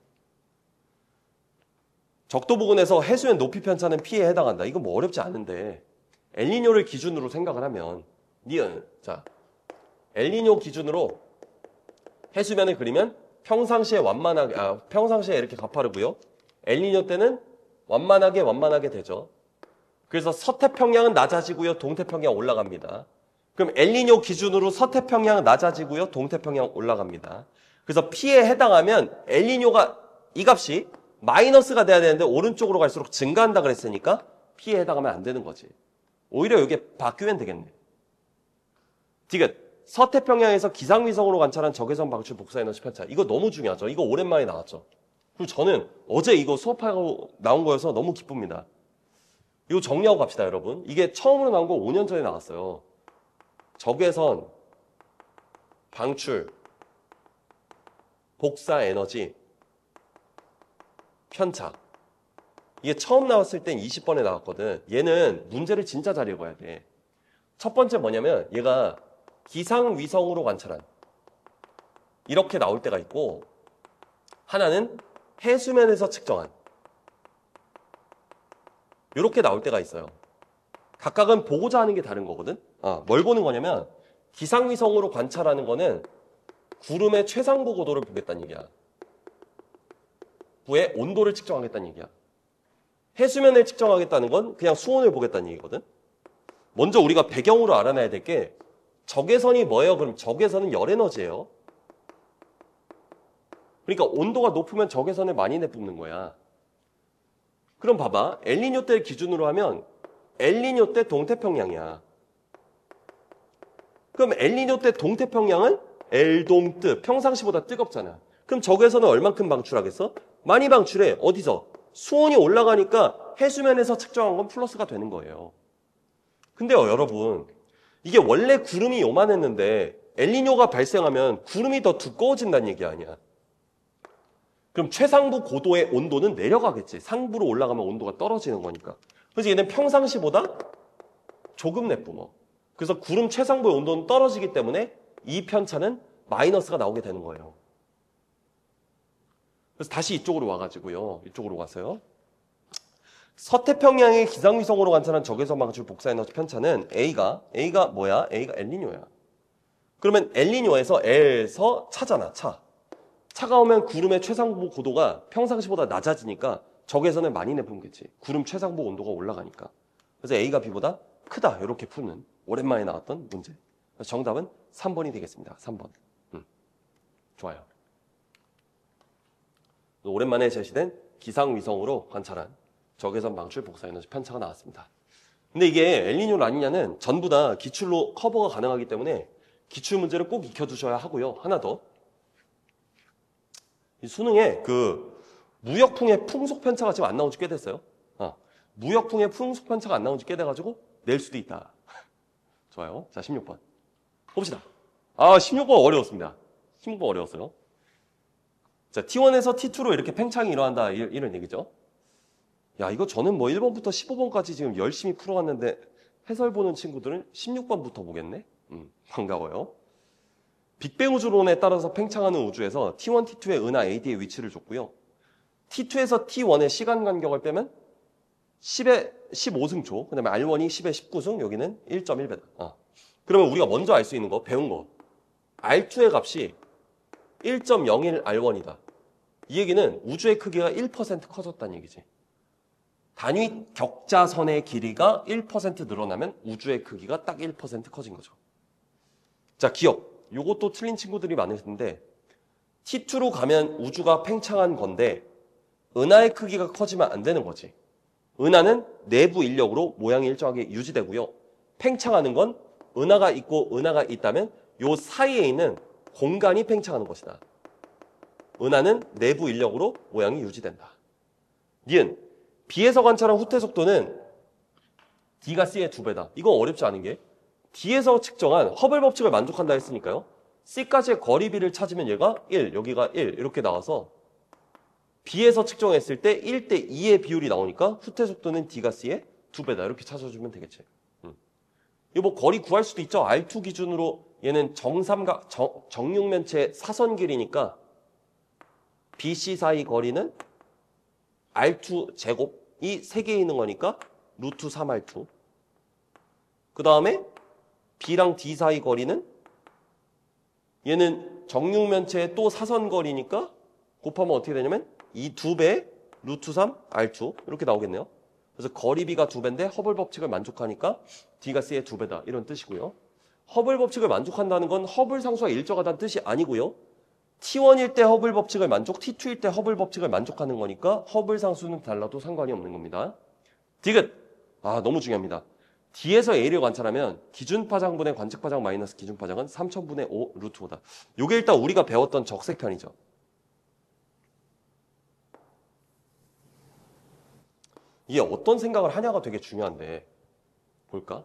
적도 부근에서 해수면 높이 편차는 P에 해당한다. 이건 뭐 어렵지 않은데 엘니뇨를 기준으로 생각을 하면 니은 자 엘니뇨 기준으로 해수면을 그리면 평상시에 평상시에 이렇게 가파르고요. 엘니뇨 때는 완만하게 되죠. 그래서 서태평양은 낮아지고요. 동태평양 올라갑니다. 그럼 엘니뇨 기준으로 서태평양은 낮아지고요. 동태평양 올라갑니다. 그래서 P에 해당하면 엘니뇨가 이 값이 마이너스가 돼야 되는데 오른쪽으로 갈수록 증가한다 그랬으니까 P에 해당하면 안 되는 거지. 오히려 이게 바뀌면 되겠네. 디귿. 서태평양에서 기상위성으로 관찰한 적외선 방출 복사에너지 편차. 이거 너무 중요하죠. 이거 오랜만에 나왔죠. 그리고 저는 어제 이거 수업하고 나온 거여서 너무 기쁩니다. 이거 정리하고 갑시다, 여러분. 이게 처음으로 나온 거 5년 전에 나왔어요. 적외선 방출 복사에너지 편차. 이게 처음 나왔을 땐 20번에 나왔거든. 얘는 문제를 진짜 잘 읽어야 돼. 첫 번째 뭐냐면 얘가 기상위성으로 관찰한 이렇게 나올 때가 있고 하나는 해수면에서 측정한 이렇게 나올 때가 있어요. 각각은 보고자 하는 게 다른 거거든. 뭘 보는 거냐면 기상위성으로 관찰하는 거는 구름의 최상부 고도를 보겠다는 얘기야. 구의 온도를 측정하겠다는 얘기야. 해수면을 측정하겠다는 건 그냥 수온을 보겠다는 얘기거든. 먼저 우리가 배경으로 알아놔야 될 게 적외선이 뭐예요? 그럼 적외선은 열에너지예요. 그러니까 온도가 높으면 적외선을 많이 내뿜는 거야. 그럼 봐봐. 엘니뇨 때를 기준으로 하면 엘니뇨 때 동태평양이야. 그럼 엘니뇨 때 동태평양은 엘동뜨 평상시보다 뜨겁잖아. 그럼 적외선은 얼만큼 방출하겠어? 많이 방출해. 어디서? 수온이 올라가니까 해수면에서 측정한 건 플러스가 되는 거예요. 근데요, 여러분. 이게 원래 구름이 요만했는데 엘니뇨가 발생하면 구름이 더 두꺼워진다는 얘기 아니야. 그럼 최상부 고도의 온도는 내려가겠지. 상부로 올라가면 온도가 떨어지는 거니까. 그래서 얘는 평상시보다 조금 내뿜어. 그래서 구름 최상부의 온도는 떨어지기 때문에 이 편차는 마이너스가 나오게 되는 거예요. 그래서 다시 이쪽으로 와가지고요. 이쪽으로 가서요. 서태평양의 기상위성으로 관찰한 적외선 방출 복사에너지 편차는 A가 뭐야? A가 엘니뇨야. 그러면 엘니뇨에서 L에서 차잖아, 차. 차가 오면 구름의 최상부 고도가 평상시보다 낮아지니까 적외선을 많이 내뿜겠지. 구름 최상부 온도가 올라가니까. 그래서 A가 B보다 크다. 이렇게 푸는 오랜만에 나왔던 문제. 그래서 정답은 3번이 되겠습니다. 3번. 좋아요. 오랜만에 제시된 기상위성으로 관찰한 적외선 방출 복사에너지 편차가 나왔습니다. 근데 이게 엘니뇨 라니냐는 전부 다 기출로 커버가 가능하기 때문에 기출 문제를 꼭 익혀두셔야 하고요. 하나 더. 이 수능에 그 무역풍의 풍속 편차가 지금 안 나온 지 꽤 됐어요. 무역풍의 풍속 편차가 안 나온 지 꽤 돼가지고 낼 수도 있다. 좋아요. 자, 16번. 봅시다. 16번 어려웠습니다. 16번 어려웠어요. 자, T1에서 T2로 이렇게 팽창이 일어난다. 이런 얘기죠. 야, 이거 저는 뭐 1번부터 15번까지 지금 열심히 풀어왔는데 해설 보는 친구들은 16번부터 보겠네? 반가워요. 빅뱅 우주론에 따라서 팽창하는 우주에서 T1, T2의 은하 AD의 위치를 줬고요. T2에서 T1의 시간 간격을 빼면 10의 15승초, 그 다음에 R1이 10의 19승, 여기는 1.1배다. 그러면 우리가 먼저 알 수 있는 거, 배운 거. R2의 값이 1.01 R1이다. 이 얘기는 우주의 크기가 1% 커졌다는 얘기지. 단위 격자선의 길이가 1% 늘어나면 우주의 크기가 딱 1% 커진 거죠. 자, 기억. 요것도 틀린 친구들이 많을 텐데 T2로 가면 우주가 팽창한 건데 은하의 크기가 커지면 안 되는 거지. 은하는 내부 인력으로 모양이 일정하게 유지되고요. 팽창하는 건 은하가 있고 은하가 있다면 요 사이에 있는 공간이 팽창하는 것이다. 은하는 내부 인력으로 모양이 유지된다. 니은 B에서 관찰한 후퇴 속도는 D가 C의 2배다. 이건 어렵지 않은 게 D에서 측정한 허블 법칙을 만족한다 했으니까요. C까지의 거리비를 찾으면 얘가 1, 여기가 1 이렇게 나와서 B에서 측정했을 때 1대 2의 비율이 나오니까 후퇴 속도는 D가 C의 2배다. 이렇게 찾아주면 되겠지. 이거 뭐 거리 구할 수도 있죠. R2 기준으로 얘는 정육면체 사선 길이니까 BC 사이 거리는 R2 제곱이 3개 있는 거니까 루트 3R2. 그 다음에 B랑 D 사이 거리는 얘는 정육면체의 또 사선거리니까 곱하면 어떻게 되냐면 이 2배 루트 3 R2 이렇게 나오겠네요. 그래서 거리비가 2배인데 허블 법칙을 만족하니까 D가 C의 2배다 이런 뜻이고요. 허블 법칙을 만족한다는 건 허블 상수와 일정하다는 뜻이 아니고요. T1일 때 허블 법칙을 만족, T2일 때 허블 법칙을 만족하는 거니까 허블 상수는 달라도 상관이 없는 겁니다. 디귿! 너무 중요합니다. D에서 A를 관찰하면 기준파장분의 관측파장 마이너스 기준파장은 3000분의 5 루트 5다. 이게 일단 우리가 배웠던 적색편이죠. 이게 어떤 생각을 하냐가 되게 중요한데 볼까?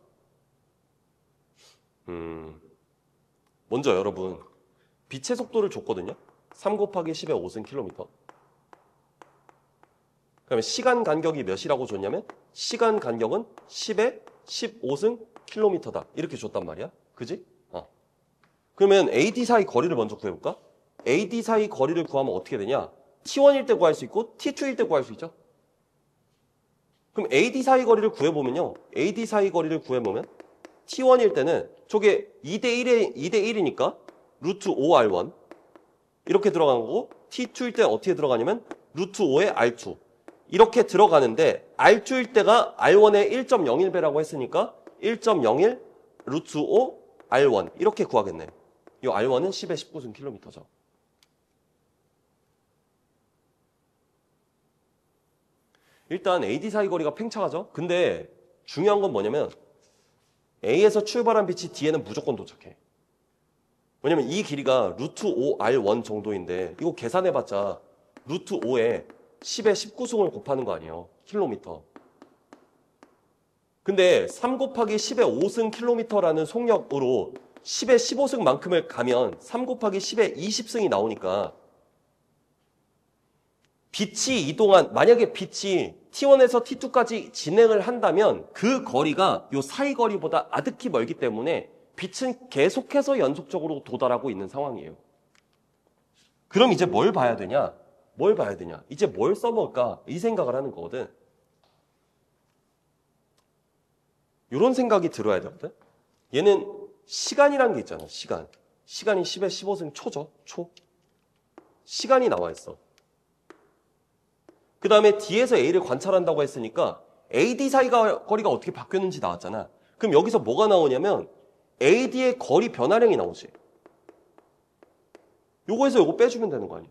먼저 여러분 빛의 속도를 줬거든요. 3 곱하기 10의 5승 킬로미터. 그러면 시간 간격이 몇이라고 줬냐면 시간 간격은 10의 15승 킬로미터다. 이렇게 줬단 말이야. 그지? 그러면 AD 사이 거리를 먼저 구해볼까? AD 사이 거리를 구하면 어떻게 되냐? T1일 때 구할 수 있고 T2일 때 구할 수 있죠. 그럼 AD 사이 거리를 구해보면요. AD 사이 거리를 구해보면 T1일 때는 저게 2대1이니까 루트 5R1 이렇게 들어가는 거고 T2일 때는 어떻게 들어가냐면 루트 5의 R2 이렇게 들어가는데 R2일 때가 R1의 1.01배라고 했으니까 1.01 루트 5 R1 이렇게 구하겠네. 이 R1은 10의 19승 킬로미터죠. 일단 AD 사이 거리가 팽창하죠. 근데 중요한 건 뭐냐면 A에서 출발한 빛이 D에는 무조건 도착해. 왜냐면 이 길이가 루트 5R1 정도인데 이거 계산해봤자 루트 5에 10의 19승을 곱하는 거 아니에요. 킬로미터. 근데 3 곱하기 10의 5승 킬로미터라는 속력으로 10의 15승만큼을 가면 3 곱하기 10의 20승이 나오니까 빛이 이동한, 만약에 빛이 T1에서 T2까지 진행을 한다면 그 거리가 요 사이 거리보다 아득히 멀기 때문에 빛은 계속해서 연속적으로 도달하고 있는 상황이에요. 그럼 이제 뭘 봐야 되냐? 뭘 봐야 되냐? 이제 뭘 써먹을까? 이 생각을 하는 거거든. 이런 생각이 들어야 되거든. 얘는 시간이란 게 있잖아. 시간. 시간이 10의 15승 초죠. 초. 시간이 나와 있어. 그 다음에 D에서 A를 관찰한다고 했으니까 AD 사이 거리가 어떻게 바뀌었는지 나왔잖아. 그럼 여기서 뭐가 나오냐면 AD의 거리 변화량이 나오지. 요거에서 요거 빼주면 되는 거 아니야.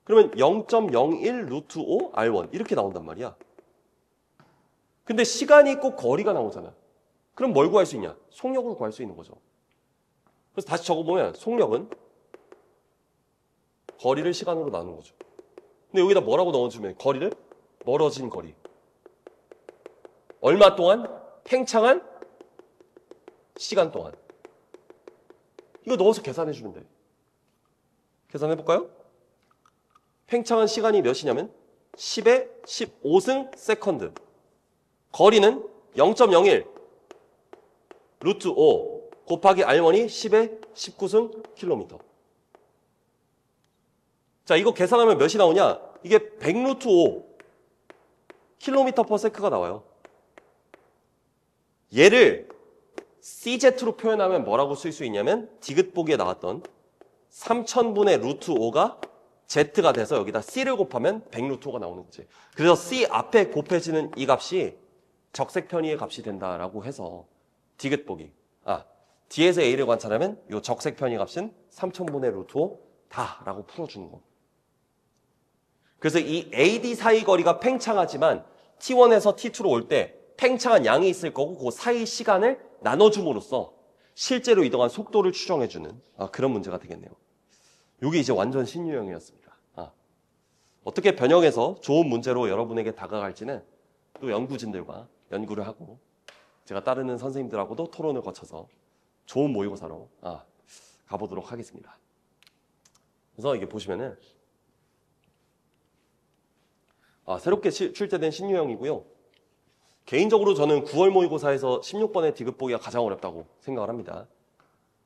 그러면 0.01 루트 5 R1 이렇게 나온단 말이야. 근데 시간이 있고 거리가 나오잖아. 그럼 뭘 구할 수 있냐? 속력을 구할 수 있는 거죠. 그래서 다시 적어보면 속력은 거리를 시간으로 나누는 거죠. 근데 여기다 뭐라고 넣어주면 거리를? 멀어진 거리. 얼마 동안? 팽창한 시간 동안. 이거 넣어서 계산해주면 돼. 계산해볼까요? 팽창한 시간이 몇이냐면 10의 15승 세컨드. 거리는 0.01 루트 5 곱하기 R1이 10의 19승 킬로미터. 자, 이거 계산하면 몇이 나오냐? 이게 100 루트 5 킬로미터 퍼 세크가 나와요. 얘를 CZ로 표현하면 뭐라고 쓸 수 있냐면 디귿보기에 나왔던 3000분의 루트 5가 Z가 돼서 여기다 C를 곱하면 100 루트 5가 나오는 거지. 그래서 C 앞에 곱해지는 이 값이 적색편의의 값이 된다라고 해서 디귿보기. D에서 A를 관찰하면 이 적색편의 값은 3000분의 루트 5 다라고 풀어주는 거. 그래서 이 AD 사이 거리가 팽창하지만 T1에서 T2로 올 때 팽창한 양이 있을 거고 그 사이 시간을 나눠줌으로써 실제로 이동한 속도를 추정해주는 그런 문제가 되겠네요. 이게 이제 완전 신유형이었습니다. 어떻게 변형해서 좋은 문제로 여러분에게 다가갈지는 또 연구진들과 연구를 하고 제가 따르는 선생님들하고도 토론을 거쳐서 좋은 모의고사로 가보도록 하겠습니다. 그래서 이게 보시면은 새롭게 출제된 신유형이고요. 개인적으로 저는 9월 모의고사에서 16번의 디귿보기가 가장 어렵다고 생각을 합니다.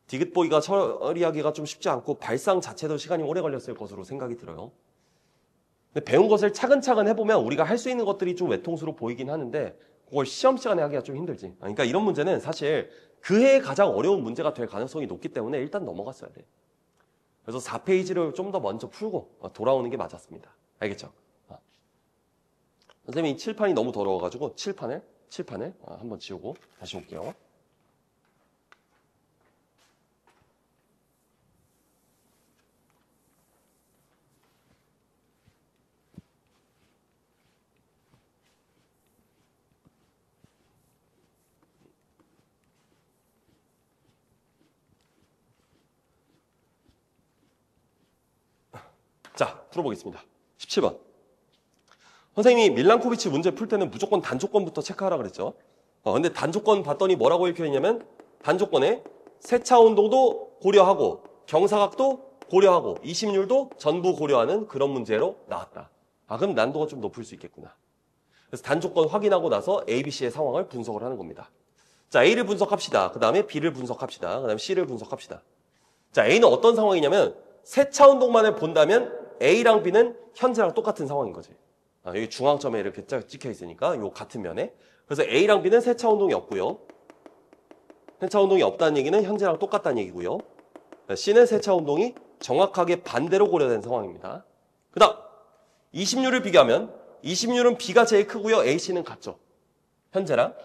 디귿보기가 처리하기가 좀 쉽지 않고 발상 자체도 시간이 오래 걸렸을 것으로 생각이 들어요. 근데 배운 것을 차근차근 해보면 우리가 할 수 있는 것들이 좀 외통수로 보이긴 하는데 그걸 시험 시간에 하기가 좀 힘들지. 그러니까 이런 문제는 사실 그 해에 가장 어려운 문제가 될 가능성이 높기 때문에 일단 넘어갔어야 돼. 그래서 4페이지를 좀 더 먼저 풀고 돌아오는 게 맞았습니다. 알겠죠? 선생님이 칠판이 너무 더러워가지고 칠판을 한번 지우고 다시 올게요. 자, 풀어보겠습니다. 17번. 선생님이 밀란코비치 문제 풀 때는 무조건 단조건부터 체크하라 그랬죠. 근데 단조건 봤더니 뭐라고 읽혀있냐면 단조건에 세차 운동도 고려하고 경사각도 고려하고 이심률도 전부 고려하는 그런 문제로 나왔다. 그럼 난도가 좀 높을 수 있겠구나. 그래서 단조건 확인하고 나서 A, B, C의 상황을 분석을 하는 겁니다. 자, A를 분석합시다. 그 다음에 B를 분석합시다. 그 다음에 C를 분석합시다. 자, A는 어떤 상황이냐면 세차 운동만을 본다면 A랑 B는 현재랑 똑같은 상황인 거지. 여기 중앙점에 이렇게 찍혀 있으니까 요 같은 면에. 그래서 A랑 B는 세차 운동이 없고요. 세차 운동이 없다는 얘기는 현재랑 똑같다는 얘기고요. C는 세차 운동이 정확하게 반대로 고려된 상황입니다. 그 다음 이심률을 비교하면 이심률은 B가 제일 크고요. AC는 같죠. 현재랑.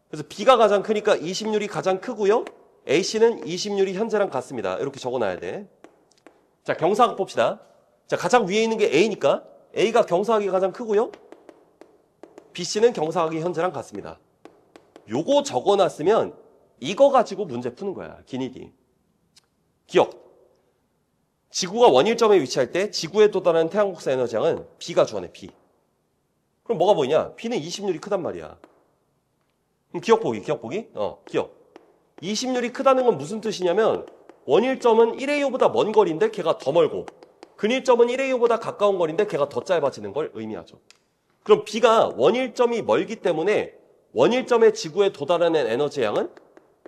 그래서 B가 가장 크니까 이심률이 가장 크고요. AC는 이심률이 현재랑 같습니다. 이렇게 적어놔야 돼. 자, 경사각 봅시다. 자, 가장 위에 있는 게 A니까 A가 경사각이 가장 크고요. BC는 경사각이 현재랑 같습니다. 요거 적어놨으면 이거 가지고 문제 푸는 거야. 기니디. 기억. 지구가 원일점에 위치할 때 지구에 도달하는 태양 곡선 에너지량은 B가 주어내, B. 그럼 뭐가 보이냐? B는 이심률이 크단 말이야. 그럼 기억 보기. 기억. 이심률이 크다는 건 무슨 뜻이냐면 원일점은 1AO보다 먼 거리인데 걔가 더 멀고 근일점은 1AO보다 가까운 거리인데 걔가 더 짧아지는 걸 의미하죠. 그럼 B가 원일점이 멀기 때문에 원일점의 지구에 도달하는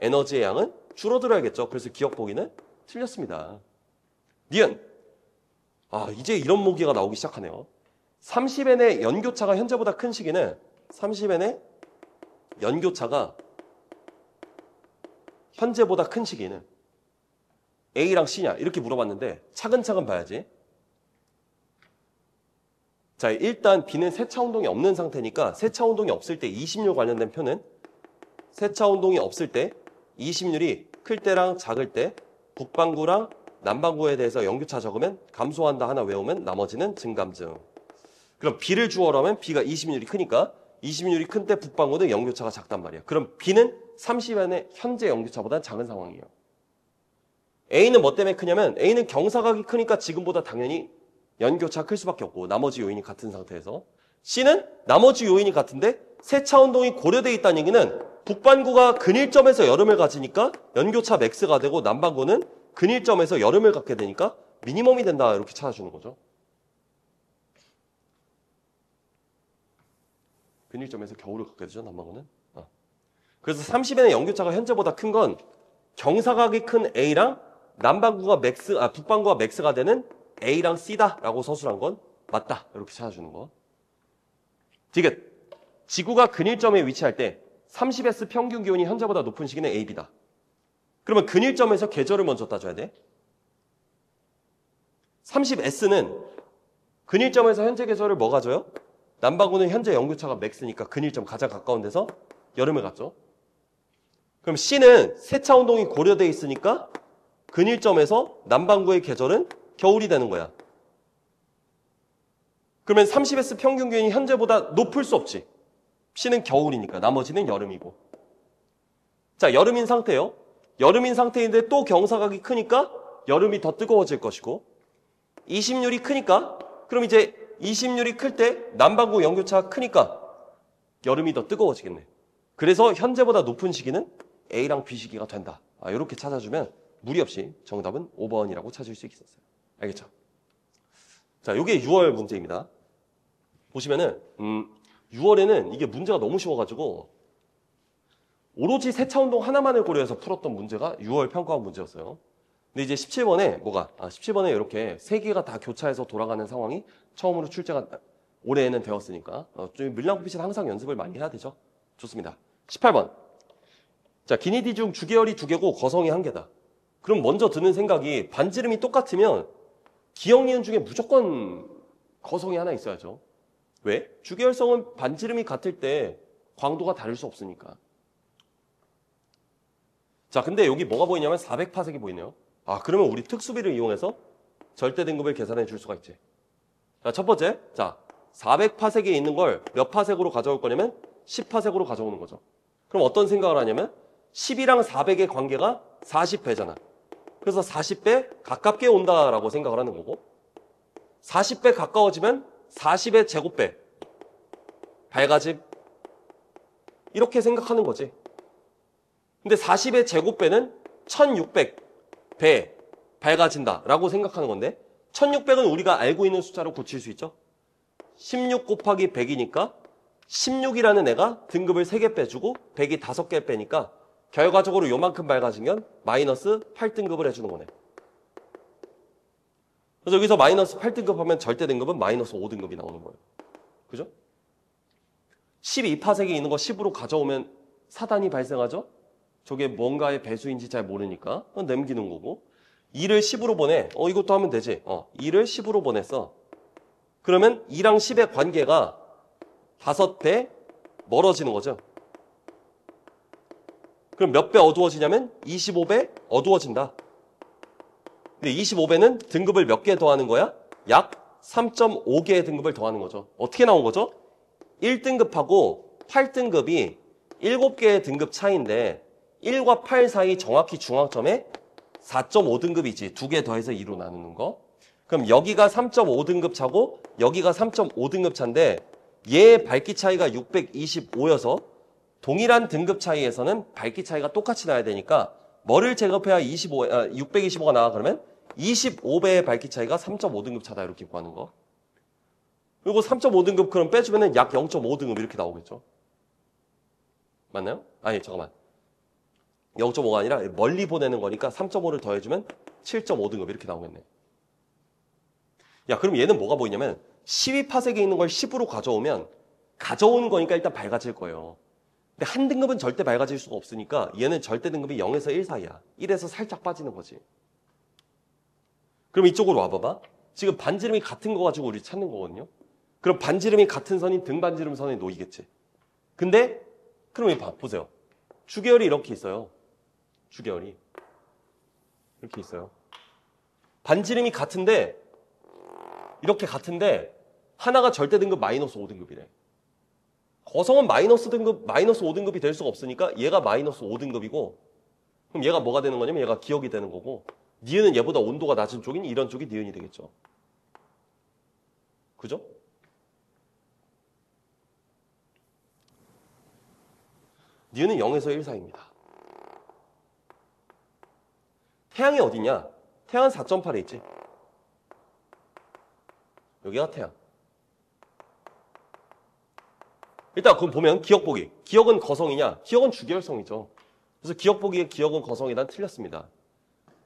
에너지의 양은 줄어들어야겠죠. 그래서 기억 보기는 틀렸습니다. 니은. 이제 이런 모기가 나오기 시작하네요. 30n의 연교차가 현재보다 큰 시기는 30n의 연교차가 현재보다 큰 시기는 A랑 C냐 이렇게 물어봤는데 차근차근 봐야지. 자, 일단 B는 세차 운동이 없는 상태니까 세차 운동이 없을 때 이심률 관련된 표는 세차 운동이 없을 때 이심률이 클 때랑 작을 때 북반구랑 남반구에 대해서 연교차 적으면 감소한다 하나 외우면 나머지는 증감증. 그럼 B를 주어라면 B가 이심률이 크니까 이심률이 큰 때 북반구는 연교차가 작단 말이야. 그럼 B는 30n의 현재 연교차보다 작은 상황이에요. A는 뭐 때문에 크냐면 A는 경사각이 크니까 지금보다 당연히 연교차 클 수밖에 없고 나머지 요인이 같은 상태에서 C는 나머지 요인이 같은데 세차 운동이 고려되어 있다는 얘기는 북반구가 근일점에서 여름을 가지니까 연교차 맥스가 되고 남반구는 근일점에서 여름을 갖게 되니까 미니멈이 된다 이렇게 찾아주는 거죠. 근일점에서 겨울을 갖게 되죠. 남반구는. 그래서 30n의 연교차가 현재보다 큰 건 경사각이 큰 A랑 북반구가 맥스가 되는 A랑 C다라고 서술한 건 맞다. 이렇게 찾아주는 거. 디귿. 지구가 근일점에 위치할 때 30S 평균 기온이 현재보다 높은 시기는 A, B다. 그러면 근일점에서 계절을 먼저 따져야 돼. 30S는 근일점에서 현재 계절을 뭐 가져요? 남반구는 현재 연교차가 맥스니까 근일점 가장 가까운 데서 여름을 갔죠. 그럼 C는 세차 운동이 고려되어 있으니까 근일점에서 남반구의 계절은 겨울이 되는 거야. 그러면 30S 평균 기온이 현재보다 높을 수 없지. C는 겨울이니까 나머지는 여름이고. 자, 여름인 상태요. 여름인 상태인데 또 경사각이 크니까 여름이 더 뜨거워질 것이고 이심률이 크니까 그럼 이제 이심률이 클 때 남반구 연교차가 크니까 여름이 더 뜨거워지겠네. 그래서 현재보다 높은 시기는 A랑 B 시기가 된다. 이렇게 찾아주면 무리 없이 정답은 5번이라고 찾을 수 있었어요. 알겠죠? 자, 이게 6월 문제입니다. 보시면은 6월에는 이게 문제가 너무 쉬워가지고 오로지 세차 운동 하나만을 고려해서 풀었던 문제가 6월 평가원 문제였어요. 근데 이제 17번에 뭐가? 17번에 이렇게 세 개가 다 교차해서 돌아가는 상황이 처음으로 출제가 올해에는 되었으니까 좀 물량표시는 항상 연습을 많이 해야 되죠. 좋습니다. 18번. 자, 기니디 중 주계열이 2개고 거성이 1개다. 그럼 먼저 드는 생각이 반지름이 똑같으면 기역, 니은 중에 무조건 거성이 하나 있어야죠. 왜? 주계열성은 반지름이 같을 때 광도가 다를 수 없으니까. 자, 근데 여기 뭐가 보이냐면 400파색이 보이네요. 그러면 우리 특수비를 이용해서 절대 등급을 계산해 줄 수가 있지. 자, 첫 번째. 자, 400파색에 있는 걸 몇 파색으로 가져올 거냐면 10파색으로 가져오는 거죠. 그럼 어떤 생각을 하냐면 10이랑 400의 관계가 40배잖아. 그래서 40배 가깝게 온다라고 생각을 하는 거고 40배 가까워지면 40의 제곱배 밝아짐 이렇게 생각하는 거지. 근데 40의 제곱배는 1600배 밝아진다라고 생각하는 건데 1600은 우리가 알고 있는 숫자로 고칠 수 있죠. 16 곱하기 100이니까 16이라는 애가 등급을 3개 빼주고 100이 5개 빼니까 결과적으로 요만큼 밝아지면 마이너스 8등급을 해주는 거네. 그래서 여기서 마이너스 8등급 하면 절대 등급은 마이너스 5등급이 나오는 거예요. 그죠? 12파색이 있는 거 10으로 가져오면 사단이 발생하죠? 저게 뭔가의 배수인지 잘 모르니까 넘기는 거고 2를 10으로 보내. 이것도 하면 되지. 2를 10으로 보냈어. 그러면 2랑 10의 관계가 5배 멀어지는 거죠. 그럼 몇 배 어두워지냐면 25배 어두워진다. 근데 25배는 등급을 몇 개 더하는 거야? 약 3.5개의 등급을 더하는 거죠. 어떻게 나온 거죠? 1등급하고 8등급이 7개의 등급 차이인데 1과 8 사이 정확히 중앙점에 4.5등급이지. 2개 더해서 2로 나누는 거. 그럼 여기가 3.5등급 차고 여기가 3.5등급 차인데 얘의 밝기 차이가 625여서 동일한 등급 차이에서는 밝기 차이가 똑같이 나야 되니까 뭐를 제곱해야 625가 나와? 그러면 25배의 밝기 차이가 3.5등급 차다 이렇게 구하는 거. 그리고 3.5등급 그럼 빼주면 약 0.5등급 이렇게 나오겠죠. 맞나요? 아니 잠깐만. 0.5가 아니라 멀리 보내는 거니까 3.5를 더해주면 7.5등급 이렇게 나오겠네. 야, 그럼 얘는 뭐가 보이냐면 12파색에 있는 걸 10으로 가져오면 가져온 거니까 일단 밝아질 거예요. 근데 한 등급은 절대 밝아질 수가 없으니까 얘는 절대 등급이 0에서 1 사이야. 1에서 살짝 빠지는 거지. 그럼 이쪽으로 와봐봐. 지금 반지름이 같은 거 가지고 우리 찾는 거거든요. 그럼 반지름이 같은 선인 등반지름 선에 놓이겠지. 근데 그럼 여기 보세요. 주계열이 이렇게 있어요. 주계열이 이렇게 있어요. 반지름이 같은데 이렇게 같은데 하나가 절대 등급 마이너스 5등급이래. 거성은 마이너스 5등급이 될 수가 없으니까 얘가 마이너스 5등급이고 그럼 얘가 뭐가 되는 거냐면 얘가 기역이 되는 거고 니은은 얘보다 온도가 낮은 쪽인 이런 쪽이 니은이 되겠죠. 그죠? 니은은 0에서 1 사이입니다. 태양이 어디냐? 태양은 4.8에 있지. 여기가 태양. 일단 그럼 보면 기역 보기. 기역은 거성이냐? 기역은 주계열성이죠. 그래서 기역 보기의 기역은 거성이란 틀렸습니다.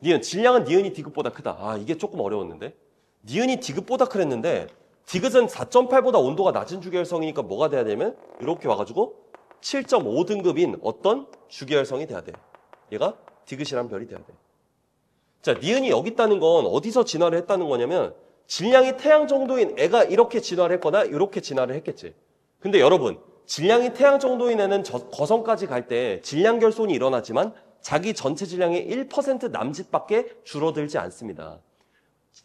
니은, 질량은 니은이 디귿보다 크다. 이게 조금 어려웠는데. 니은이 디귿보다 크랬는데 디귿은 4.8보다 온도가 낮은 주계열성이니까 뭐가 돼야 되면 이렇게 와가지고 7.5등급인 어떤 주계열성이 돼야 돼. 얘가 디귿이란 별이 돼야 돼. 자, 니은이 여기 있다는 건 어디서 진화를 했다는 거냐면 질량이 태양 정도인 애가 이렇게 진화를 했거나 이렇게 진화를 했겠지. 근데 여러분, 질량이 태양 정도인 애는 거성까지 갈 때 질량 결손이 일어나지만 자기 전체 질량의 1% 남짓밖에 줄어들지 않습니다.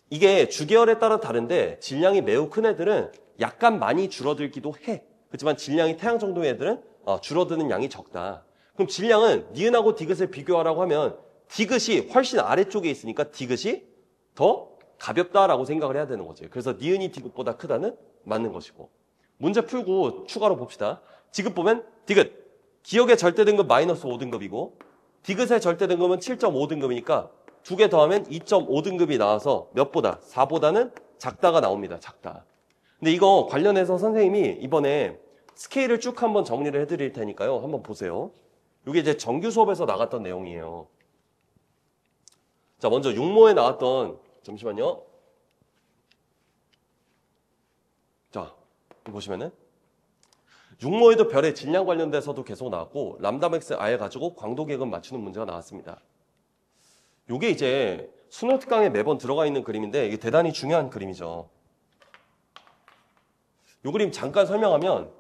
이게 주계열에 따라 다른데 질량이 매우 큰 애들은 약간 많이 줄어들기도 해. 그렇지만 질량이 태양 정도의 애들은 줄어드는 양이 적다. 그럼 질량은 니은하고 디귿을 비교하라고 하면 디귿이 훨씬 아래쪽에 있으니까 디귿이 더 가볍다라고 생각을 해야 되는 거지. 그래서 니은이 디귿보다 크다는 맞는 것이고. 문제 풀고 추가로 봅시다. 지금 보면 디귿, 기역의 절대 등급 마이너스 5등급이고 디귿의 절대 등급은 7.5등급이니까 두 개 더하면 2.5등급이 나와서 몇보다? 4보다는 작다가 나옵니다. 작다. 근데 이거 관련해서 선생님이 이번에 스케일을 쭉 한번 정리를 해드릴 테니까요. 한번 보세요. 이게 이제 정규 수업에서 나갔던 내용이에요. 자, 먼저 육모에 나왔던, 잠시만요. 자, 보시면은 육모에도 별의 질량 관련돼서도 계속 나왔고 람다 맥스 R 가지고 광도 계급 맞추는 문제가 나왔습니다. 요게 이제 수능 특강에 매번 들어가 있는 그림인데 이게 대단히 중요한 그림이죠. 요 그림 잠깐 설명하면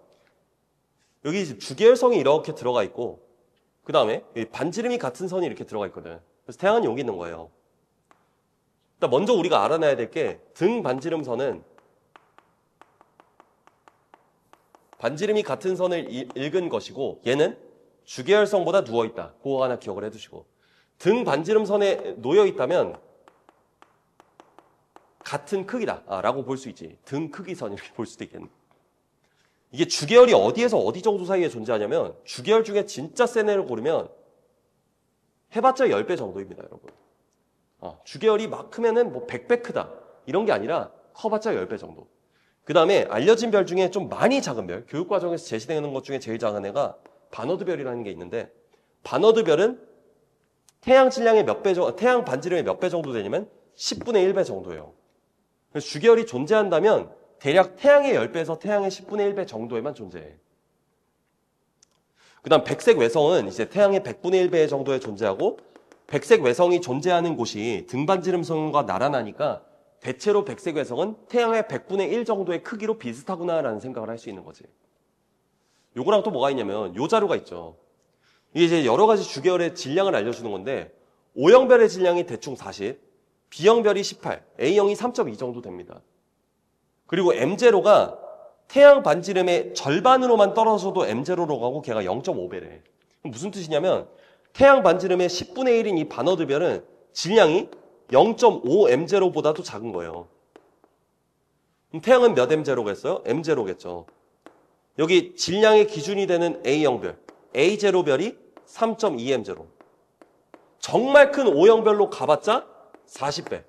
여기 주계열성이 이렇게 들어가 있고 그 다음에 반지름이 같은 선이 이렇게 들어가 있거든. 그래서 태양은 여기 있는 거예요. 일단 먼저 우리가 알아놔야 될 게 등 반지름선은 반지름이 같은 선을 읽은 것이고 얘는 주계열성보다 누워있다. 그거 하나 기억을 해두시고 등 반지름선에 놓여있다면 같은 크기다 라고 볼 수 있지. 등 크기선 이렇게 볼 수도 있겠네. 이게 주계열이 어디에서 어디 정도 사이에 존재하냐면 주계열 중에 진짜 센 애를 고르면 해봤자 10배 정도입니다. 여러분. 주계열이 막 크면은 뭐 100배 크다 이런 게 아니라 커봤자 10배 정도. 그 다음에 알려진 별 중에 좀 많이 작은 별, 교육과정에서 제시되는 것 중에 제일 작은 애가 바너드 별이라는 게 있는데 바너드 별은 태양 질량의 몇 배 정도, 태양 반지름의 몇 배 정도 되냐면 10분의 1배 정도예요. 그래서 주계열이 존재한다면 대략 태양의 10배에서 태양의 10분의 1배 정도에만 존재해. 그 다음 백색 외성은 이제 태양의 100분의 1배 정도에 존재하고 백색 외성이 존재하는 곳이 등반지름선과 나란하니까 대체로 백색 외성은 태양의 100분의 1 정도의 크기로 비슷하구나라는 생각을 할 수 있는 거지. 요거랑 또 뭐가 있냐면 요 자료가 있죠. 이게 이제 여러 가지 주계열의 질량을 알려주는 건데 O형별의 질량이 대충 40, B형별이 18, A형이 3.2 정도 됩니다. 그리고 M0가 태양 반지름의 절반으로만 떨어져도 M0로 가고 걔가 0.5배래. 무슨 뜻이냐면 태양 반지름의 10분의 1인 이 바너드 별은 질량이 0.5 M0보다도 작은 거예요. 그럼 태양은 몇 M0겠어요? M0겠죠. 여기 질량의 기준이 되는 A형별, A0별이 3.2 M0. 정말 큰 O형별로 가봤자 40배.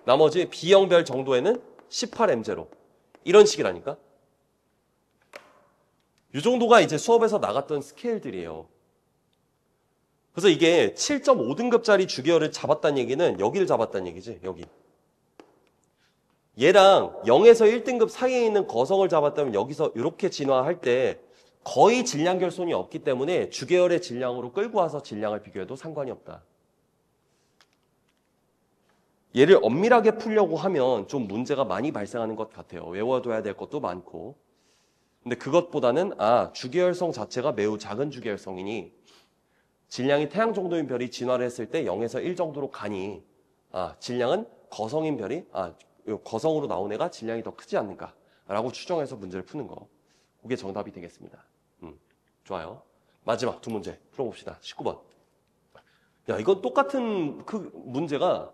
나머지 B형별 정도에는 18 M0. 이런 식이라니까. 이 정도가 이제 수업에서 나갔던 스케일들이에요. 그래서 이게 7.5등급짜리 주계열을 잡았다는 얘기는 여기를 잡았다는 얘기지, 여기. 얘랑 0에서 1등급 사이에 있는 거성을 잡았다면 여기서 이렇게 진화할 때 거의 질량 결손이 없기 때문에 주계열의 질량으로 끌고 와서 질량을 비교해도 상관이 없다. 얘를 엄밀하게 풀려고 하면 좀 문제가 많이 발생하는 것 같아요. 외워둬야 될 것도 많고. 근데 그것보다는 주계열성 자체가 매우 작은 주계열성이니 질량이 태양 정도인 별이 진화를 했을 때 0에서 1 정도로 가니 질량은 거성인 별이 거성으로 나온 애가 질량이 더 크지 않는가라고 추정해서 문제를 푸는 거. 그게 정답이 되겠습니다. 좋아요. 마지막 두 문제 풀어봅시다. 19번. 야, 이건 똑같은 그 문제가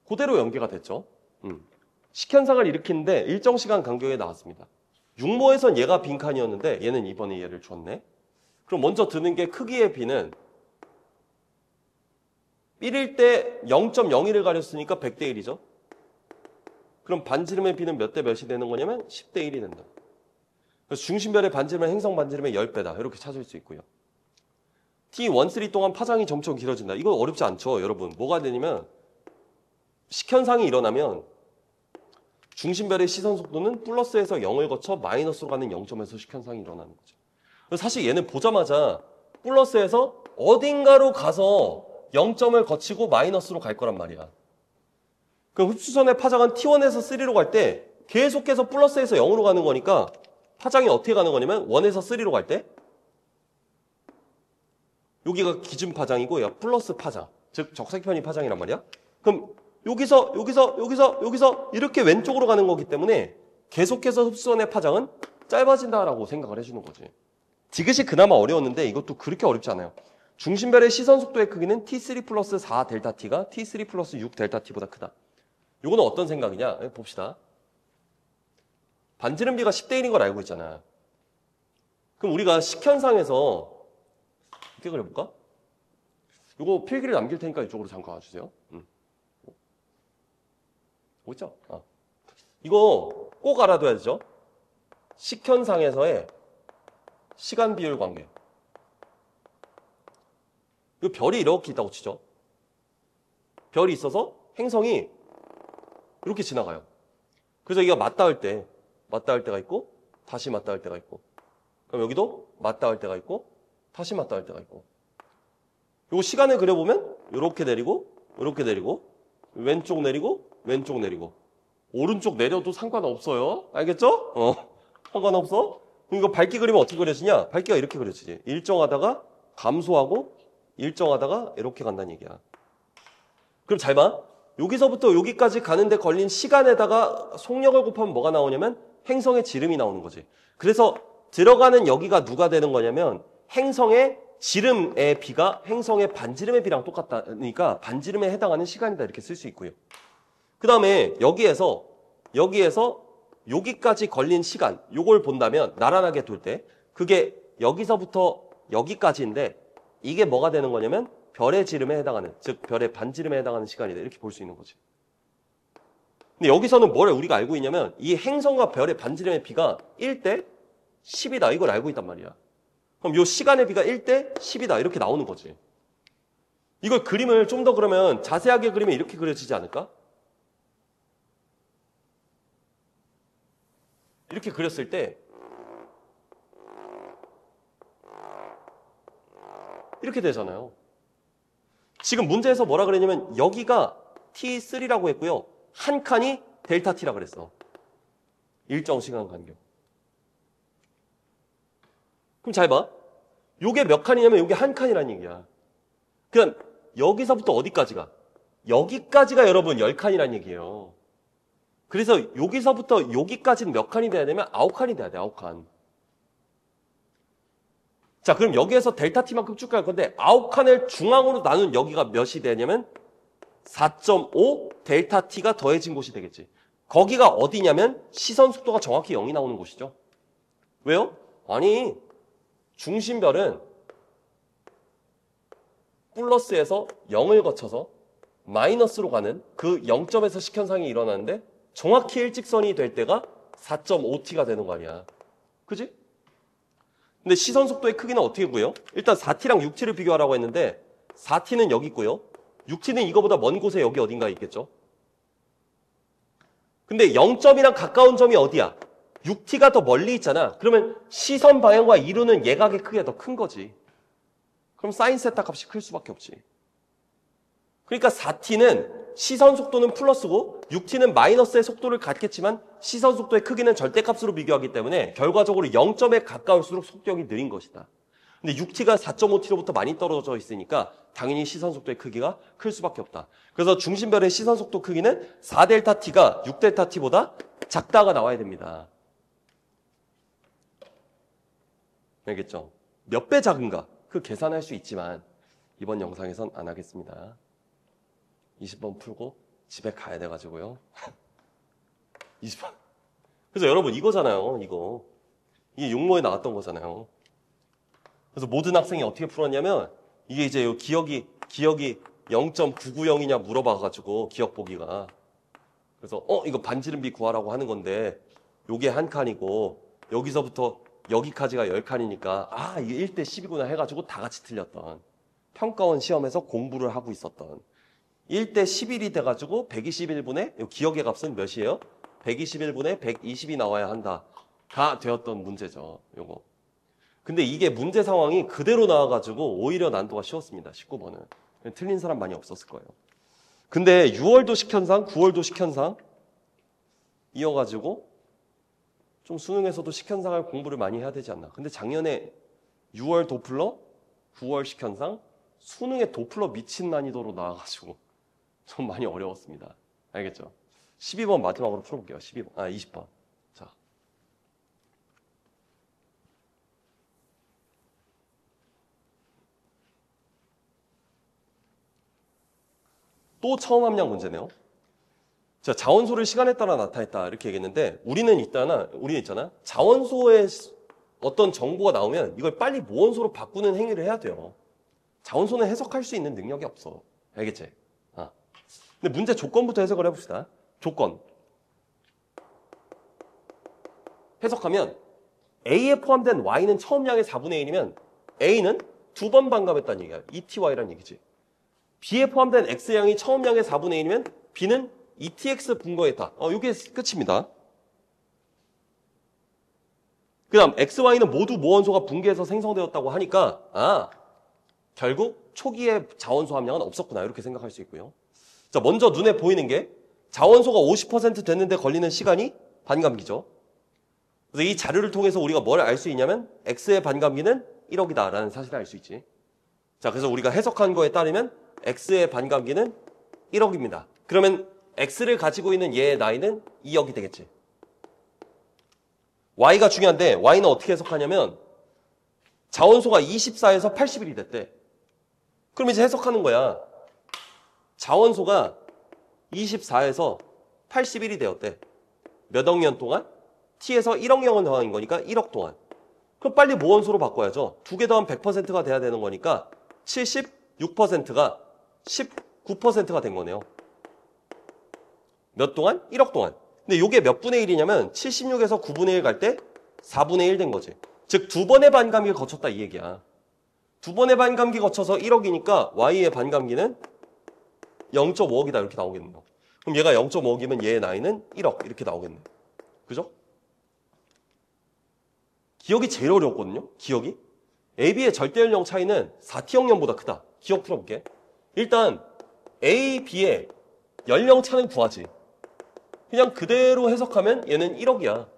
그대로 연계가 됐죠. 식현상을 일으키는데 일정 시간 간격에 나왔습니다. 육모에선 얘가 빈칸이었는데 얘는 이번에 얘를 줬네. 그럼 먼저 드는 게 크기의 비는 1일 때 0.01을 가렸으니까 100대 1이죠. 그럼 반지름의 비는 몇 대 몇이 되는 거냐면 10대 1이 된다. 그래서 중심별의 반지름은 행성 반지름의 10배다. 이렇게 찾을 수 있고요. T13 동안 파장이 점점 길어진다. 이거 어렵지 않죠, 여러분. 뭐가 되냐면 식현상이 일어나면 중심별의 시선 속도는 플러스에서 0을 거쳐 마이너스로 가는 0점에서 식현상이 일어나는 거죠. 사실 얘는 보자마자 플러스에서 어딘가로 가서 0점을 거치고 마이너스로 갈 거란 말이야. 그럼 흡수선의 파장은 T1에서 3로 갈 때 계속해서 플러스에서 0으로 가는 거니까 파장이 어떻게 가는 거냐면 1에서 3로 갈 때 여기가 기준 파장이고 얘가 플러스 파장, 즉 적색편이 파장이란 말이야. 그럼 여기서 이렇게 왼쪽으로 가는 거기 때문에 계속해서 흡수선의 파장은 짧아진다라고 생각을 해주는 거지. 디귿이 그나마 어려웠는데 이것도 그렇게 어렵지 않아요. 중심별의 시선 속도의 크기는 T3 플러스 4 델타 T가 T3 플러스 6 델타 T보다 크다. 이거는 어떤 생각이냐? 봅시다. 반지름비가 10대 1인 걸 알고 있잖아. 그럼 우리가 식현상에서 이렇게 그려볼까? 이거 필기를 남길 테니까 이쪽으로 잠깐 와주세요. 보이죠? 이거 꼭 알아둬야 되죠? 식현상에서의 시간 비율 관계. 이 별이 이렇게 있다고 치죠. 별이 있어서 행성이 이렇게 지나가요. 그래서 여기가 맞닿을 때가 있고 다시 맞닿을 때가 있고 그럼 여기도 맞닿을 때가 있고 다시 맞닿을 때가 있고 요거 시간을 그려보면 이렇게 내리고 이렇게 내리고 왼쪽 내리고 왼쪽 내리고 오른쪽 내려도 상관없어요. 알겠죠? 상관없어. 이거 밝기 그리면 어떻게 그려지냐? 밝기가 이렇게 그려지지. 일정하다가 감소하고 일정하다가 이렇게 간다는 얘기야. 그럼 잘 봐. 여기서부터 여기까지 가는데 걸린 시간에다가 속력을 곱하면 뭐가 나오냐면 행성의 지름이 나오는 거지. 그래서 들어가는 여기가 누가 되는 거냐면 행성의 지름의 비가 행성의 반지름의 비랑 똑같다니까 반지름에 해당하는 시간이다 이렇게 쓸 수 있고요. 그 다음에 여기에서 여기까지 걸린 시간 요걸 본다면 나란하게 돌 때 그게 여기서부터 여기까지인데 이게 뭐가 되는 거냐면 별의 지름에 해당하는 즉 별의 반지름에 해당하는 시간이다 이렇게 볼 수 있는 거지. 근데 여기서는 뭘 우리가 알고 있냐면 이 행성과 별의 반지름의 비가 1대 10이다 이걸 알고 있단 말이야. 그럼 요 시간의 비가 1대 10이다 이렇게 나오는 거지. 이걸 그림을 좀 더 그러면 자세하게 그리면 이렇게 그려지지 않을까? 이렇게 그렸을 때 이렇게 되잖아요. 지금 문제에서 뭐라 그랬냐면 여기가 T3라고 했고요. 한 칸이 델타 T라 그랬어. 일정 시간 간격. 그럼 잘 봐. 요게 몇 칸이냐면 요게 한 칸이라는 얘기야. 그럼 여기서부터 어디까지가? 여기까지가 여러분 10칸이라는 얘기예요. 그래서 여기서부터 여기까지는 몇 칸이 돼야 되면 9칸이 돼야 돼. 9칸. 자, 그럼 여기에서 델타 T만큼 쭉 갈 건데 9칸을 중앙으로 나눈 여기가 몇이 되냐면 4.5 델타 T가 더해진 곳이 되겠지. 거기가 어디냐면 시선 속도가 정확히 0이 나오는 곳이죠. 왜요? 아니 중심별은 플러스에서 0을 거쳐서 마이너스로 가는 그 0점에서 식현상이 일어나는데 정확히 일직선이 될 때가 4.5T가 되는 거 아니야. 그지? 근데 시선 속도의 크기는 어떻게 구해요? 일단 4T랑 6T를 비교하라고 했는데 4T는 여기 있고요. 6T는 이거보다 먼 곳에 여기 어딘가에 있겠죠. 근데 0점이랑 가까운 점이 어디야? 6T가 더 멀리 있잖아. 그러면 시선 방향과 이루는 예각의 크기가 더 큰 거지. 그럼 사인 세타 값이 클 수밖에 없지. 그러니까 4T는 시선 속도는 플러스고 6T는 마이너스의 속도를 갖겠지만 시선 속도의 크기는 절대값으로 비교하기 때문에 결과적으로 0점에 가까울수록 속력이 느린 것이다. 근데 6T가 4.5T로부터 많이 떨어져 있으니까 당연히 시선 속도의 크기가 클 수밖에 없다. 그래서 중심별의 시선 속도 크기는 4ΔT가 6ΔT보다 작다가 나와야 됩니다. 알겠죠? 몇 배 작은가? 그 계산할 수 있지만 이번 영상에선 안 하겠습니다. 20번 풀고 집에 가야 돼가지고요. 20번. 그래서 여러분 이거잖아요. 이게 용모에 나왔던 거잖아요. 그래서 모든 학생이 어떻게 풀었냐면 이게 이제 기억이 0.990이냐 물어봐가지고 기억 보기가. 그래서 이거 반지름비 구하라고 하는 건데 요게 한 칸이고 여기서부터 여기까지가 10칸이니까 이게 1대 10이구나 해가지고 다 같이 틀렸던 평가원 시험에서 공부를 하고 있었던 1대 11이 돼가지고 121분의 기억의 값은 몇이에요? 121분의 120이 나와야 한다가 되었던 문제죠. 요거. 근데 이게 문제 상황이 그대로 나와가지고 오히려 난도가 쉬웠습니다. 19번은. 틀린 사람 많이 없었을 거예요. 근데 6월도 식현상, 9월도 식현상 이어가지고 좀 수능에서도 식현상을 공부를 많이 해야 되지 않나. 근데 작년에 6월 도플러, 9월 식현상, 수능에 도플러 미친 난이도로 나와가지고 좀 많이 어려웠습니다. 알겠죠? 12번 마지막으로 풀어볼게요. 20번. 자. 또 처음 함량 문제네요. 자, 자원소를 시간에 따라 나타냈다 이렇게 얘기했는데 우리는 있잖아. 자원소에 어떤 정보가 나오면 이걸 빨리 모원소로 바꾸는 행위를 해야 돼요. 자원소는 해석할 수 있는 능력이 없어. 알겠지? 근데 문제 조건부터 해석을 해봅시다. 조건. 해석하면 A에 포함된 Y는 처음 양의 4분의 1이면 A는 2번 반감했다는 얘기야. ETY라는 얘기지. B에 포함된 X양이 처음 양의 4분의 1이면 B는 ETX 분거했다. 이게 끝입니다. 그 다음 XY는 모두 모원소가 붕괴해서 생성되었다고 하니까 결국 초기에 자원소 함량은 없었구나 이렇게 생각할 수 있고요. 자, 먼저 눈에 보이는 게 자원소가 50% 됐는데 걸리는 시간이 반감기죠. 그래서 이 자료를 통해서 우리가 뭘 알 수 있냐면 X의 반감기는 1억이다 라는 사실을 알 수 있지. 자, 그래서 우리가 해석한 거에 따르면 X의 반감기는 1억입니다. 그러면 X를 가지고 있는 얘의 나이는 2억이 되겠지. Y가 중요한데 Y는 어떻게 해석하냐면 자원소가 24에서 80일이 됐대. 그럼 이제 해석하는 거야. 자원소가 24에서 81이 되었대. 몇 억 년 동안? T에서 1억 년 동안인 거니까 1억 동안. 그럼 빨리 모원소로 바꿔야죠. 2개 더하면 100%가 돼야 되는 거니까 76%가 19%가 된 거네요. 몇 동안? 1억 동안. 근데 이게 몇 분의 1이냐면 76에서 9분의 1 갈 때 4분의 1 된 거지. 즉 두 번의 반감기를 거쳤다 이 얘기야. 두 번의 반감기 거쳐서 1억이니까 Y의 반감기는 0.5억이다 이렇게 나오겠네요. 그럼 얘가 0.5억이면 얘의 나이는 1억 이렇게 나오겠네. 그죠? 기억이 제일 어려웠거든요. 기억이. AB의 절대 연령 차이는 4T억년보다 크다. 기억 풀어볼게. 일단 A, B의 연령 차는 구하지. 그냥 그대로 해석하면 얘는 1억이야.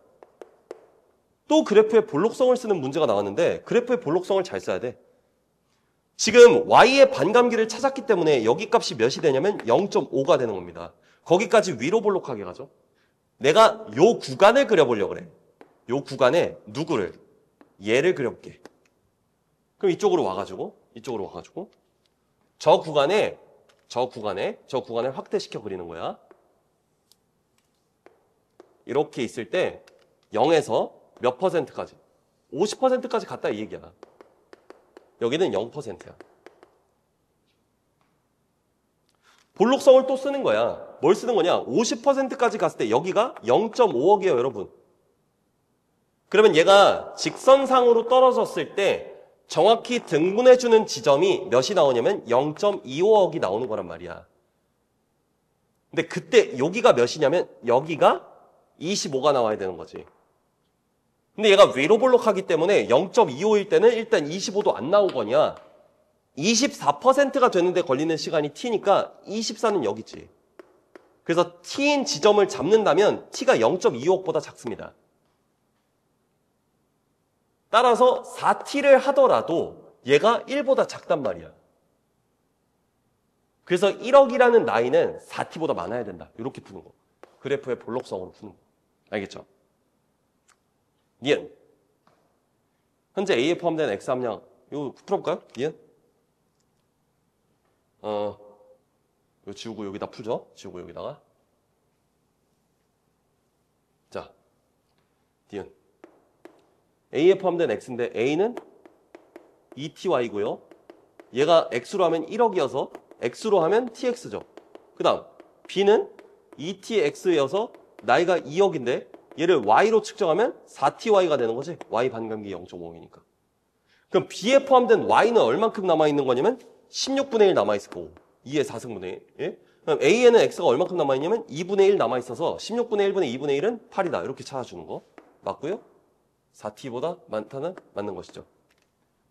또 그래프의 볼록성을 쓰는 문제가 나왔는데 그래프의 볼록성을 잘 써야 돼. 지금 Y의 반감기를 찾았기 때문에 여기 값이 몇이 되냐면 0.5가 되는 겁니다. 거기까지 위로 볼록하게 가죠. 내가 요 구간을 그려보려고 그래. 요 구간에 누구를? 얘를 그려볼게. 그럼 이쪽으로 와가지고 저 구간에 확대시켜 그리는 거야. 이렇게 있을 때 0에서 몇 %까지? 50%까지 갔다 이 얘기야. 여기는 0%야. 볼록성을 또 쓰는 거야. 뭘 쓰는 거냐? 50%까지 갔을 때 여기가 0.5억이에요, 여러분. 그러면 얘가 직선상으로 떨어졌을 때 정확히 등분해주는 지점이 몇이 나오냐면 0.25억이 나오는 거란 말이야. 근데 그때 여기가 몇이냐면 여기가 25가 나와야 되는 거지. 근데 얘가 위로 볼록하기 때문에 0.25일 때는 일단 25도 안 나오거냐. 24%가 되는데 걸리는 시간이 T니까 24는 여기 있지. 그래서 T인 지점을 잡는다면 T가 0.25억보다 작습니다. 따라서 4T를 하더라도 얘가 1보다 작단 말이야. 그래서 1억이라는 나이는 4T보다 많아야 된다. 이렇게 푸는 거. 그래프의 볼록성으로 푸는 거. 알겠죠? 니은. 현재 A에 포함된 X 함량. 이거 풀어볼까요? 니은. 이거 지우고 여기다 풀죠? 지우고 여기다가. 자, 니은. A에 포함된 X인데 A는 ETY고요. 얘가 X로 하면 1억이어서 X로 하면 TX죠. 그 다음 B는 ETX여서 나이가 2억인데 얘를 Y로 측정하면 4TY가 되는 거지. Y 반감기 0.5이니까. 그럼 B에 포함된 Y는 얼만큼 남아있는 거냐면 16분의 1 남아있을 거고 2의 4승분의 1. 예? 그럼 A에는 X가 얼만큼 남아있냐면 2분의 1 남아있어서 16분의 1분의 2분의 1은 8이다. 이렇게 찾아주는 거. 맞고요. 4T보다 많다는 맞는 것이죠.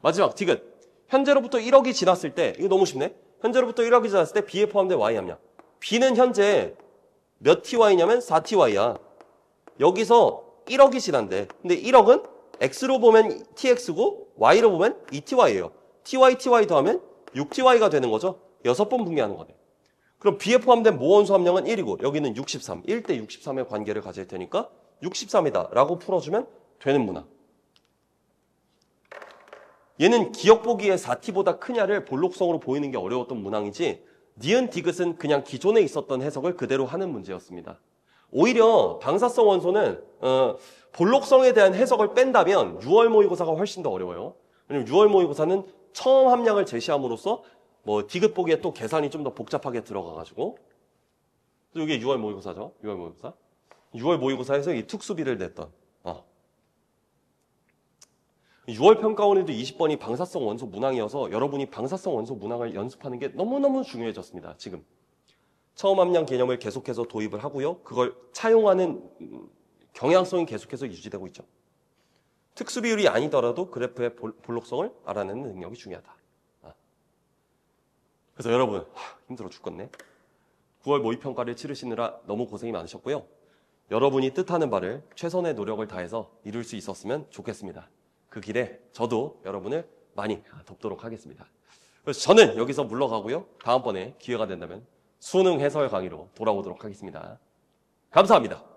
마지막 디귿. 현재로부터 1억이 지났을 때 이거 너무 쉽네. 현재로부터 1억이 지났을 때 B에 포함된 Y 함량. B는 현재 몇 TY냐면 4TY야. 여기서 1억이 지난대. 근데 1억은 X로 보면 TX고 Y로 보면 ETY예요. TY, TY 더하면 6TY가 되는 거죠. 6번 분개하는 거네. 그럼 B에 포함된 모원수 함량은 1이고 여기는 63. 1대 63의 관계를 가질 테니까 63이다 라고 풀어주면 되는 문항. 얘는 기억 보기에 4T보다 크냐를 볼록성으로 보이는 게 어려웠던 문항이지 니은 디귿은 그냥 기존에 있었던 해석을 그대로 하는 문제였습니다. 오히려 방사성 원소는 볼록성에 대한 해석을 뺀다면 6월 모의고사가 훨씬 더 어려워요. 왜냐면 6월 모의고사는 처음 함량을 제시함으로써 뭐 디귿 보기에 또 계산이 좀 더 복잡하게 들어가가지고 이게 6월 모의고사죠. 6월 모의고사. 6월 모의고사에서 이 특수비를 냈던 6월 평가원에도 20번이 방사성 원소 문항이어서 여러분이 방사성 원소 문항을 연습하는 게 너무너무 중요해졌습니다. 지금. 처음 함량 개념을 계속해서 도입을 하고요. 그걸 차용하는 경향성이 계속해서 유지되고 있죠. 특수 비율이 아니더라도 그래프의 볼록성을 알아내는 능력이 중요하다. 그래서 여러분 힘들어 죽겠네. 9월 모의평가를 치르시느라 너무 고생이 많으셨고요. 여러분이 뜻하는 바를 최선의 노력을 다해서 이룰 수 있었으면 좋겠습니다. 그 길에 저도 여러분을 많이 돕도록 하겠습니다. 그래서 저는 여기서 물러가고요. 다음번에 기회가 된다면 수능 해설 강의로 돌아오도록 하겠습니다. 감사합니다.